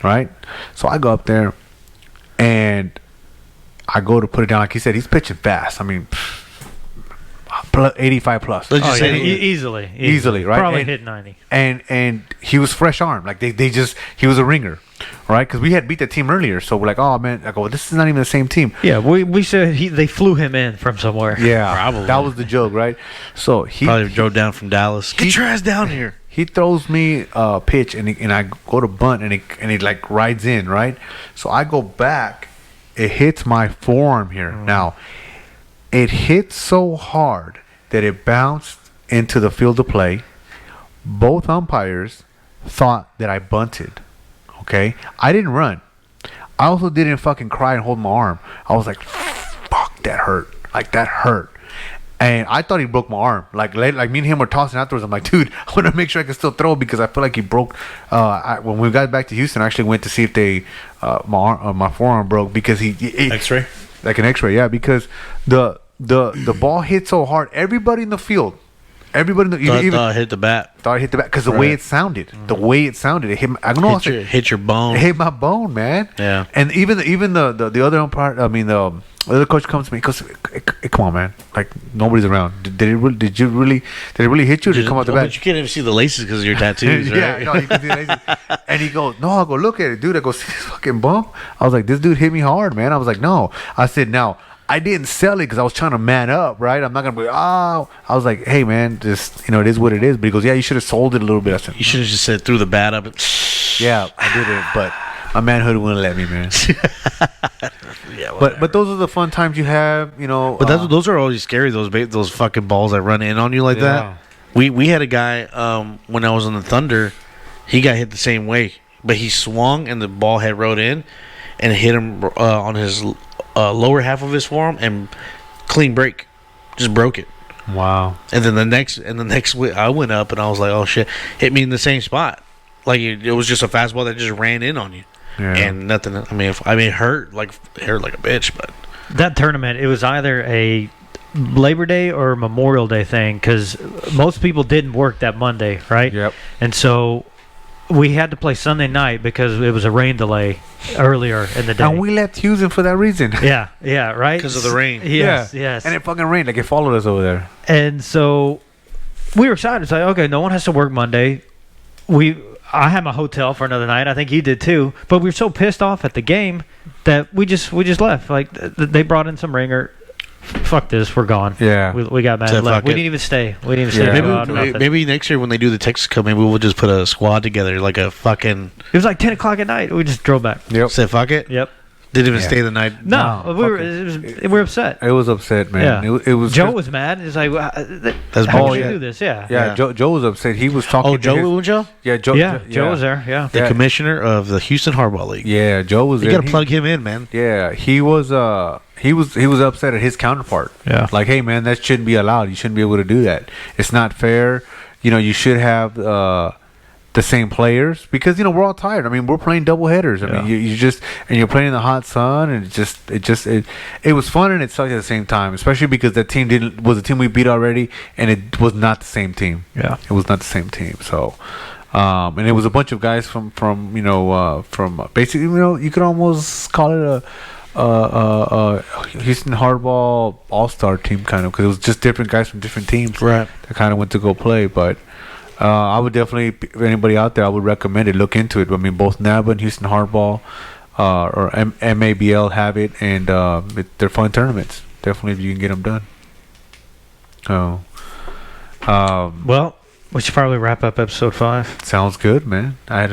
right? So I go up there, and I go to put it down. Like he said, he's pitching fast. I mean, 85 plus. Let's just Oh, yeah, say easily, right? Probably And- hit 90. And he was fresh arm. Like he was a ringer, right? Because we had beat that team earlier. So we're like, oh man, I go, well, this is not even the same team. Yeah, we said they flew him in from somewhere. Yeah, Probably. that was the joke, right? So he probably drove down from Dallas. Get your ass down here. He throws me a pitch, and I go to bunt, and he like rides in, right? So I go back. It hits my forearm here. Now, it hit so hard that it bounced into the field of play. Both umpires thought that I bunted. Okay, I didn't run. I also didn't fucking cry and hold my arm. I was like, "Fuck, that hurt! Like that hurt." And I thought he broke my arm. Like me and him were tossing afterwards. I'm like, dude, I want to make sure I can still throw because I feel like he broke. When we got back to Houston, I actually went to see if my forearm broke because he X-ray. like an X-ray. Yeah, because the ball hit so hard. Everybody in the field, Thought hit the bat. thought it hit the back because the way it sounded. The way it sounded, it hit. I don't know. Hit your bone. It hit my bone, man. Yeah. And even the other umpire, I mean the other coach comes to me, goes, "Come on, man! Like nobody's around. Did it really hit you? Or did it come out the But back?" you can't even see the laces because of your tattoos, right? Yeah, no, you can see the laces. And he goes, "No." I go, "Look at it, dude." I go, "See this fucking bump?" I was like, "This dude hit me hard, man." I was like, "No." I said, "Now." I didn't sell it because I was trying to man up, right? I'm not gonna be. Oh, I was like, "Hey, man, just it is what it is." But he goes, "Yeah, you should have sold it a little bit." I said, You should have just said threw the bat up. "Yeah, I did it, but my manhood wouldn't let me, man." Yeah, But those are the fun times you have, But those are always scary. Those fucking balls that run in on you like that. We had a guy when I was on the Thunder. He got hit the same way, but he swung and the ball had rode in and hit him on his lower half of his forearm and clean break, just broke it. Wow. And then the next week I went up and I was like, oh shit, hit me in the same spot. Like it was just a fastball that just ran in on you, and nothing. I mean, it hurt like a bitch, but That tournament, it was either a Labor Day or Memorial Day thing because most people didn't work that Monday, right? Yep. And so we had to play Sunday night because it was a rain delay earlier in the day. And we left Houston for that reason. yeah, right? because of the rain. Yes, Yeah. yes. And it fucking rained. Like, it followed us over there. And so we were excited. It's like, okay, no one has to work Monday. I had my hotel for another night. I think you did too. But we were so pissed off at the game that we just left. Like they brought in some ringer. Fuck this, we're gone. Yeah. We got mad Said and left. fuck We it. didn't even stay. We didn't even stay. Yeah. to Maybe, go out, nothing. maybe next year when they do the Texas Cup, maybe we'll just put a squad together, like a fucking. It was like 10 o'clock at night. We just drove back. Yep. Say fuck it. Yep. Didn't even Yeah. stay the night. No, No, we were upset. It was upset, man. Yeah. It was Joe just- was mad. It's like, That's how bullshit. can you do this? Yeah. Yeah, Yeah. Joe was upset. He was talking. Oh, to Joe his- was Joe, Yeah, Joe. Joe was there. Yeah. the Yeah. commissioner of the Houston Hardball League. Yeah, Joe was You there. gotta plug him in, man. Yeah, he was upset at his counterpart. Yeah. Like, hey man, that shouldn't be allowed. You shouldn't be able to do that. It's not fair. You know, you should have the same players because we're all tired. I mean, we're playing double headers. I mean, you just and you're playing in the hot sun, and it was fun and it sucked at the same time, especially because that team was a team we beat already, and it was not the same team. Yeah. It was not the same team. So. And it was a bunch of guys from basically, you could almost call it a Houston Hardball All-Star team kind of, because it was just different guys from different teams Right. that kind of went to go play. But I would definitely, if anybody out there, I would recommend it. Look into it. I mean, both NABA and Houston Hardball or MABL have it, and they're fun tournaments. Definitely, if you can get them done. Oh, Well, we should probably wrap up episode 5. sounds good, man. I had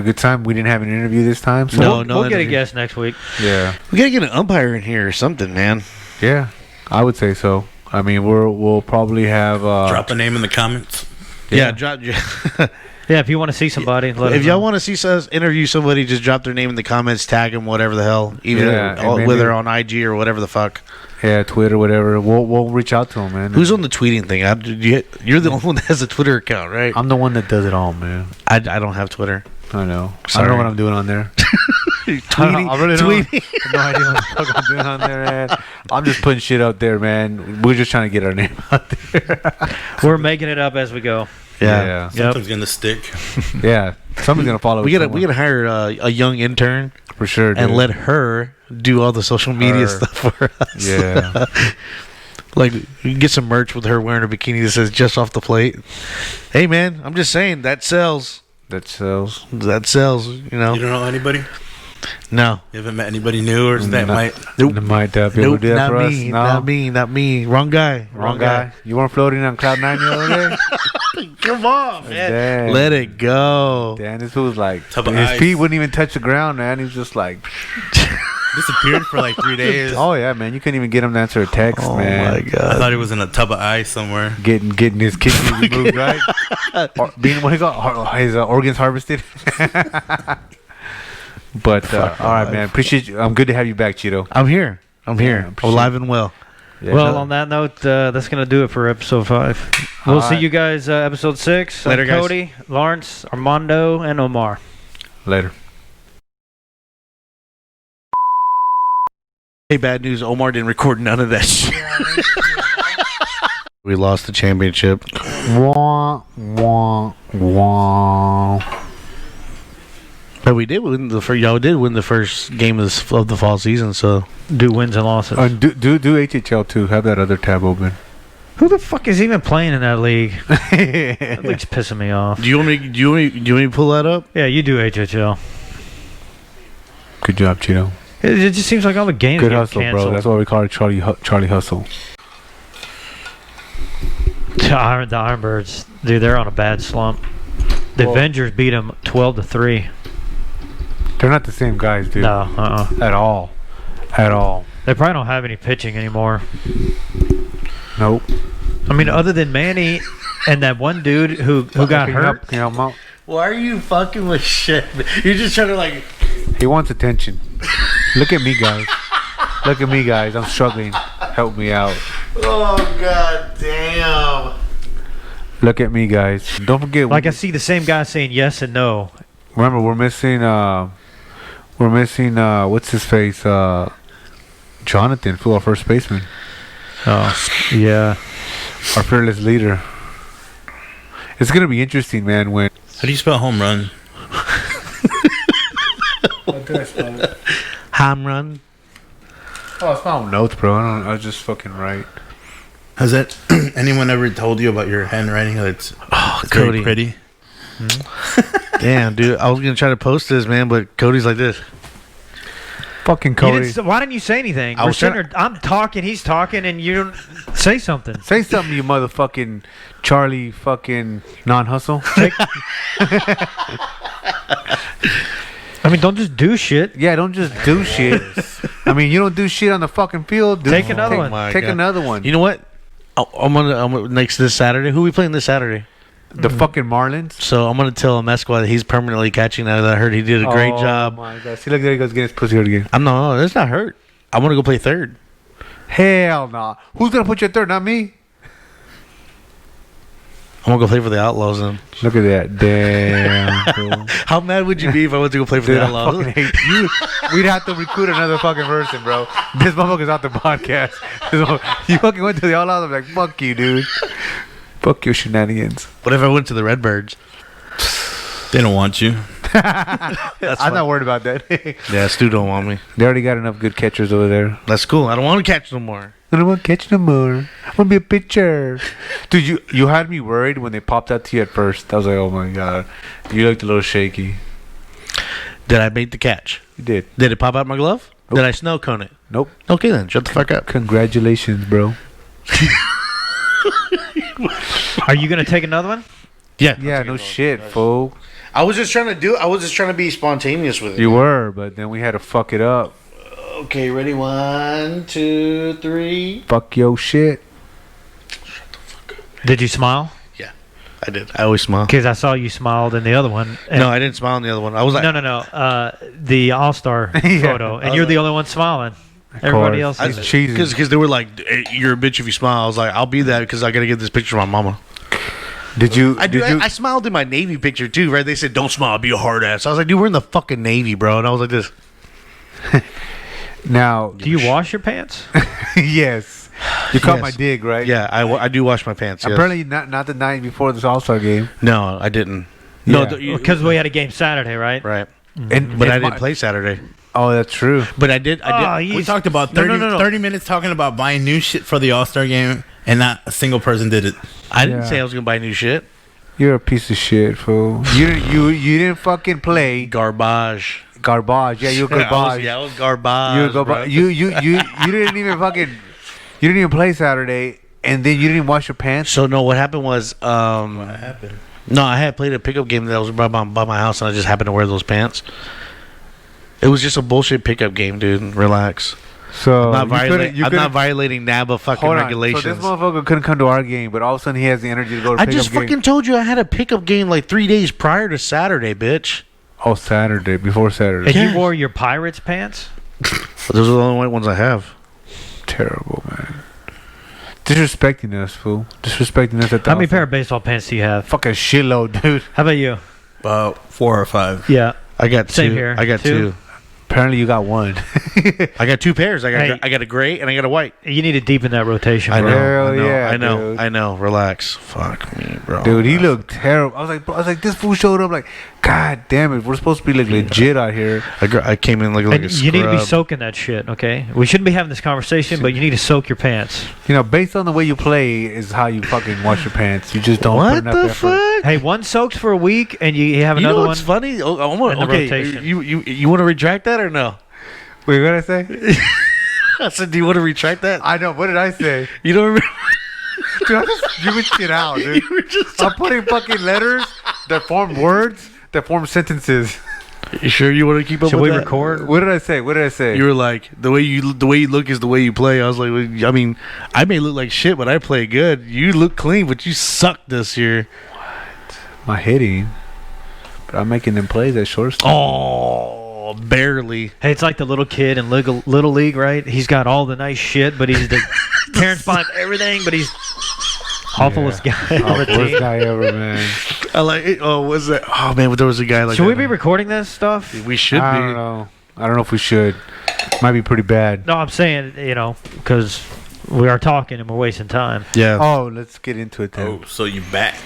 a good time. We didn't have an interview this time, so No, We'll get a interview. guest next week. yeah, We gotta get an umpire in here or something, man. yeah, I would say so. I mean, we'll probably have Drop a name in the comments. Yeah, drop. Yeah, if you want to see somebody, let If us y'all know. want to see us interview somebody, just drop their name in the comments, tag them, whatever the hell, even Yeah, and maybe- whether on IG or whatever the fuck. yeah, Twitter, whatever. We'll reach out to them, man. Who's on the tweeting thing? You're the only one that has a Twitter account, right? I'm the one that does it all, man. I don't have Twitter. I know. I Sorry. don't know what I'm doing on there. Tweeting, I really tweeting. don't. No idea what the fuck I'm doing on there, man. I'm just putting shit out there, man. We're just trying to get our name out there. We're making it up as we go. Yeah. Something's gonna stick. Yeah. Somebody's gonna follow. We us gotta hire a young intern for sure, and dude. let her do all the social media Her. stuff for us. Yeah. Like we can get some merch with her wearing a bikini that says "just off the plate." Hey man, I'm just saying that sells. That sells. That sells. You know. You don't know anybody? No. You haven't met anybody new, or that No. might? Nope. They might be able to Nope. do that Not for us. me. No. Not me. Not me. Wrong guy. Wrong guy. You weren't floating on cloud 9 the other day? Come on, man. Damn. Let it go. Damn, this was like Tub of his ice. feet wouldn't even touch the ground, man. He was just like, Disappeared for like 3 days. oh yeah, man. You couldn't even get him to answer a text, Oh man. my I god. thought he was in a tub of ice somewhere. Getting his kidneys removed, right? Or being what he got his organs harvested. But all right, man. Appreciate you. I'm good to have you back, Cheeto. I'm here. I'm Yeah, here. appreciate Alive and well. Yeah. Well, on that note, that's going to do it for episode 5. We'll All see right. you guys episode 6. Later, guys. Cody, Lawrence, Armando, and Omar. Later. Hey, bad news. Omar didn't record none of that shit. We lost the championship. Wah, wah, wah. But we did win the first. Y'all did win the first game of the fall season. So Do wins and losses. Do HHL too. Have that other tab open. Who the fuck is even playing in that league? That league's pissing me off. do you want me? Do you want me to pull that up? Yeah, you do HHL. Good job, Cheeto. It just seems like all the games Good get hustle, canceled. bro. That's why we call it Charlie Hustle. The Ironbirds, dude, they're on a bad slump. The Well- Avengers beat them 12-3. They're not the same guys, dude. No, At all. At all. they probably don't have any pitching anymore. Nope. I mean, other than Manny and that one dude who got Can you hurt. help- Can you help him out? Why are you fucking with shit? You're just trying to like. He wants attention. Look at me, guys. Look at me, guys. I'm struggling. Help me out. Oh god damn. Look at me, guys. Don't forget. Like I see the same guy saying yes and no. Remember, we're missing. What's his face? Jonathan, for our first baseman, Oh, yeah. our fearless leader. It's gonna be interesting, man. When How do you spell home run? what did I spell it? Home run. Oh, it's not notes, bro. I was just fucking right. Has that anyone ever told you about your handwriting? It's Cody. very pretty. Damn, dude. I was gonna try to post this, man, but Cody's like this. Fucking You Cody. why didn't you say anything? I was I'm talking, he's talking, and you don't say something. Say something, you motherfucking Charlie fucking non-hustle. I mean, don't just do shit. Yeah, don't just do shit. I mean, you don't do shit on the fucking field. Dude. Take another one. my Take God. another one. You know what? I'm gonna next this Saturday. Who are we playing this Saturday? The fucking Marlins. So I'm gonna tell Mesqua that he's permanently catching that. I heard he did a great job. Oh my god! See, look there he goes getting his pussy hurt again. I'm no, that's not hurt. I want to go play third. Hell nah. Who's gonna put you at third? Not me. I'm gonna go play for the Outlaws then. Look at that. Damn. Fool. How mad would you be if I went to go play for Dude, the I Outlaws? fucking hate you. We'd have to recruit another fucking person, bro. This motherfucker's out the podcast. You fucking went to the Outlaws. I'm like, fuck you, dude. Fuck your shenanigans. What if I went to the Redbirds? They don't want you. I'm not worried about that. Yeah, Stu don't want me. They already got enough good catchers over there. That's cool. I don't want to catch no more. I don't want to catch no more. I want to be a pitcher. Dude, you had me worried when they popped out to you at first. I was like, oh my god. You looked a little shaky. Did I make the catch? You did. Did it pop out my glove? Nope. Did I snow cone it? Nope. Okay then, shut the fuck up. Congratulations, bro. Are you gonna take another one? Yeah. Yeah, no shit, fool. I was just trying to be spontaneous with it. You were, but then we had to fuck it up. Okay, ready? 1, 2, 3. Fuck your shit. Did you smile? I did. I always smile. Because I saw you smiled in the other one. No, I didn't smile on the other one. I was like, No. The All-Star Yeah. photo, and you're the only one smiling. Everybody else It's is. cheesy. because they were like, hey, you're a bitch if you smile. I was like, I'll be that because I gotta get this picture of my mama. Did you? I smiled in my Navy picture too, right? They said, don't smile, be a hard ass. I was like, dude, we're in the fucking Navy, bro. And I was like this. Now, Do you wash your pants? yes. You caught Yes. my dig, right? Yeah, I do wash my pants. Yes. Apparently, not the night before this All-Star game. No, I didn't. Yeah. No, Because we had a game Saturday, right? right. And But it's I didn't my- play Saturday. Oh, that's true. But I did. Oh, We talked about 30, No. 30 minutes talking about buying new shit for the All-Star game, and not a single person did it. I didn't Yeah. say I was gonna buy new shit. You're a piece of shit, fool. You didn't fucking play Garbage. garbage. Yeah, you're garbage. I was garbage. You're bro. garbage. You didn't even fucking. You didn't even play Saturday, and then you didn't wash your pants. So no, what happened was, What happened? no, I had played a pickup game that was by my house, and I just happened to wear those pants. It was just a bullshit pickup game, dude. Relax. So I'm you not couldn't- violating NABA fucking Hold on. regulations. So this motherfucker couldn't come to our game, but all of a sudden he has the energy to go to I pickup just game. fucking told you I had a pickup game like 3 days prior to Saturday, bitch. Oh, Saturday before Saturday. And Yes. you wore your Pirates pants? Those are the only white ones I have. Terrible, man. Disrespecting us, fool. Disrespecting us at the How many All-Star. pair of baseball pants do you have? Fucking shitload, dude. How about you? About 4 or 5. Yeah. I got Same two. here. I got Two? two. Apparently you got one. I got 2 pairs. Hey. I got a gray and I got a white. You need to deepen that rotation, I bro. know. Hell I know. yeah, I know. dude. I know. Relax. Fuck me, bro. Dude, he looked terrible. I was like, this fool showed up like, God damn it, we're supposed to be like legit out here. I came in looking like And a you need to be scrub. soaking that shit, okay? We shouldn't be having this conversation, but you need to soak your pants. You know, based on the way you play is how you fucking wash your pants. You just don't put What enough the effort. fuck? Hey, one soaks for a week, and you have You know another one. what's funny? Oh, in the okay, rotation. you want to retract that or no? Wait, what did I say? I said, do you want to retract that? I know. What did I say? You don't remember? Dude, I'm just giving shit out, dude. You were just I'm putting fucking letters that form words that form sentences. You sure you want to keep up Should with we that? record? What did I say? What did I say? You were like, the way you look is the way you play. I was like, well, I mean, I may look like shit, but I play good. You look clean, but you suck this year. My hitting. But I'm making them plays at shortstop. Oh, barely. Hey, it's like the little kid in Little League, right? He's got all the nice shit, but he's the parents buy him everything, but he's awfulest guy on the Worst team. guy ever, man. I like it. Oh, was that? Oh man, there was a guy like. Should that. we be recording this stuff? We should I be. don't know. I don't know if we should. Might be pretty bad. No, I'm saying, because we are talking and we're wasting time. Yeah. Oh, let's get into it then. Oh, so you back?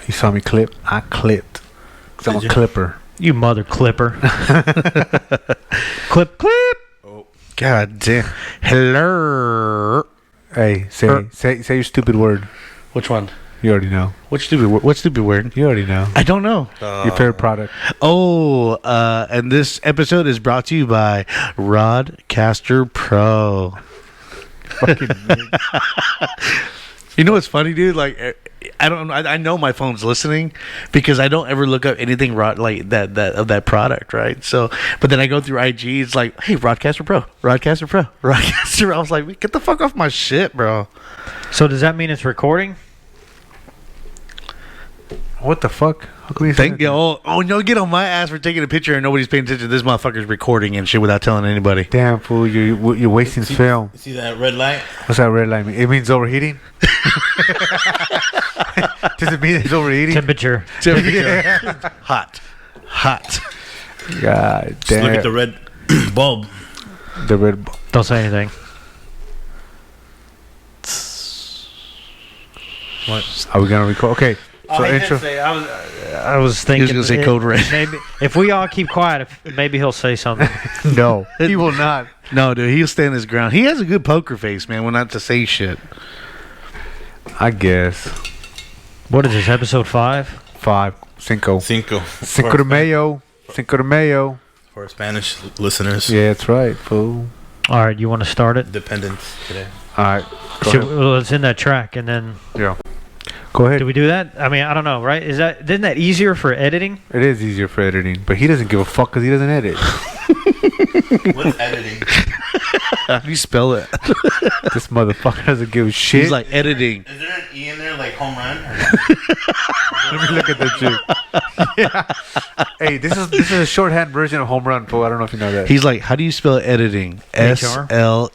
You saw me clip? I clipped. 'Cause I'm a Did you? clipper. You mother clipper. Clip. Oh, God damn. Hello. Hey, say your stupid word. Which one? You already know. What stupid word? You already know. I don't know. Your favorite product. Oh, and this episode is brought to you by Rodcaster Pro. Fucking You know what's funny, dude? Like, I know my phone's listening because I don't ever look up anything like that of that product, right? So, but then I go through IG, it's like, hey, Rodcaster Pro. I was like, get the fuck off my shit, bro. So does that mean it's recording? What the fuck? How come you say Thank that? you. Oh, no, get on my ass for taking a picture and nobody's paying attention. This motherfucker's recording and shit without telling anybody. Damn fool, you're wasting film. see that red light? What's that red light mean? It means overheating. Does it mean it's overheating? Temperature. Yeah. Hot. God Just look damn. at the red bulb. The red. Don't say anything. What? Are we gonna record? Okay. So intro. I was thinking. gonna say code red. Maybe if we all keep quiet, maybe he'll say something. No, he will not. No, dude, he'll stand his ground. He has a good poker face, man, when not to say shit. I guess. What is this? Episode 5? 5, Cinco Cinco. de Mayo. Cinco de Mayo. For Spanish listeners. Yeah, that's right, fool. All right, you want to start it? Dependence today. All right. Go Should, ahead. well, it's in that track, and then Yeah. Go ahead. do we do that? I mean, I don't know, right? Isn't that easier for editing? It is easier for editing, but he doesn't give a fuck because he doesn't edit. What's editing? How do you spell it? This motherfucker doesn't give a shit. He's like editing. Is there an E in there like home run? Let me look at that shit. Yeah. Hey, this is a shorthand version of home run, fool. I don't know if you know that. He's like, how do you spell editing? HR? SLE.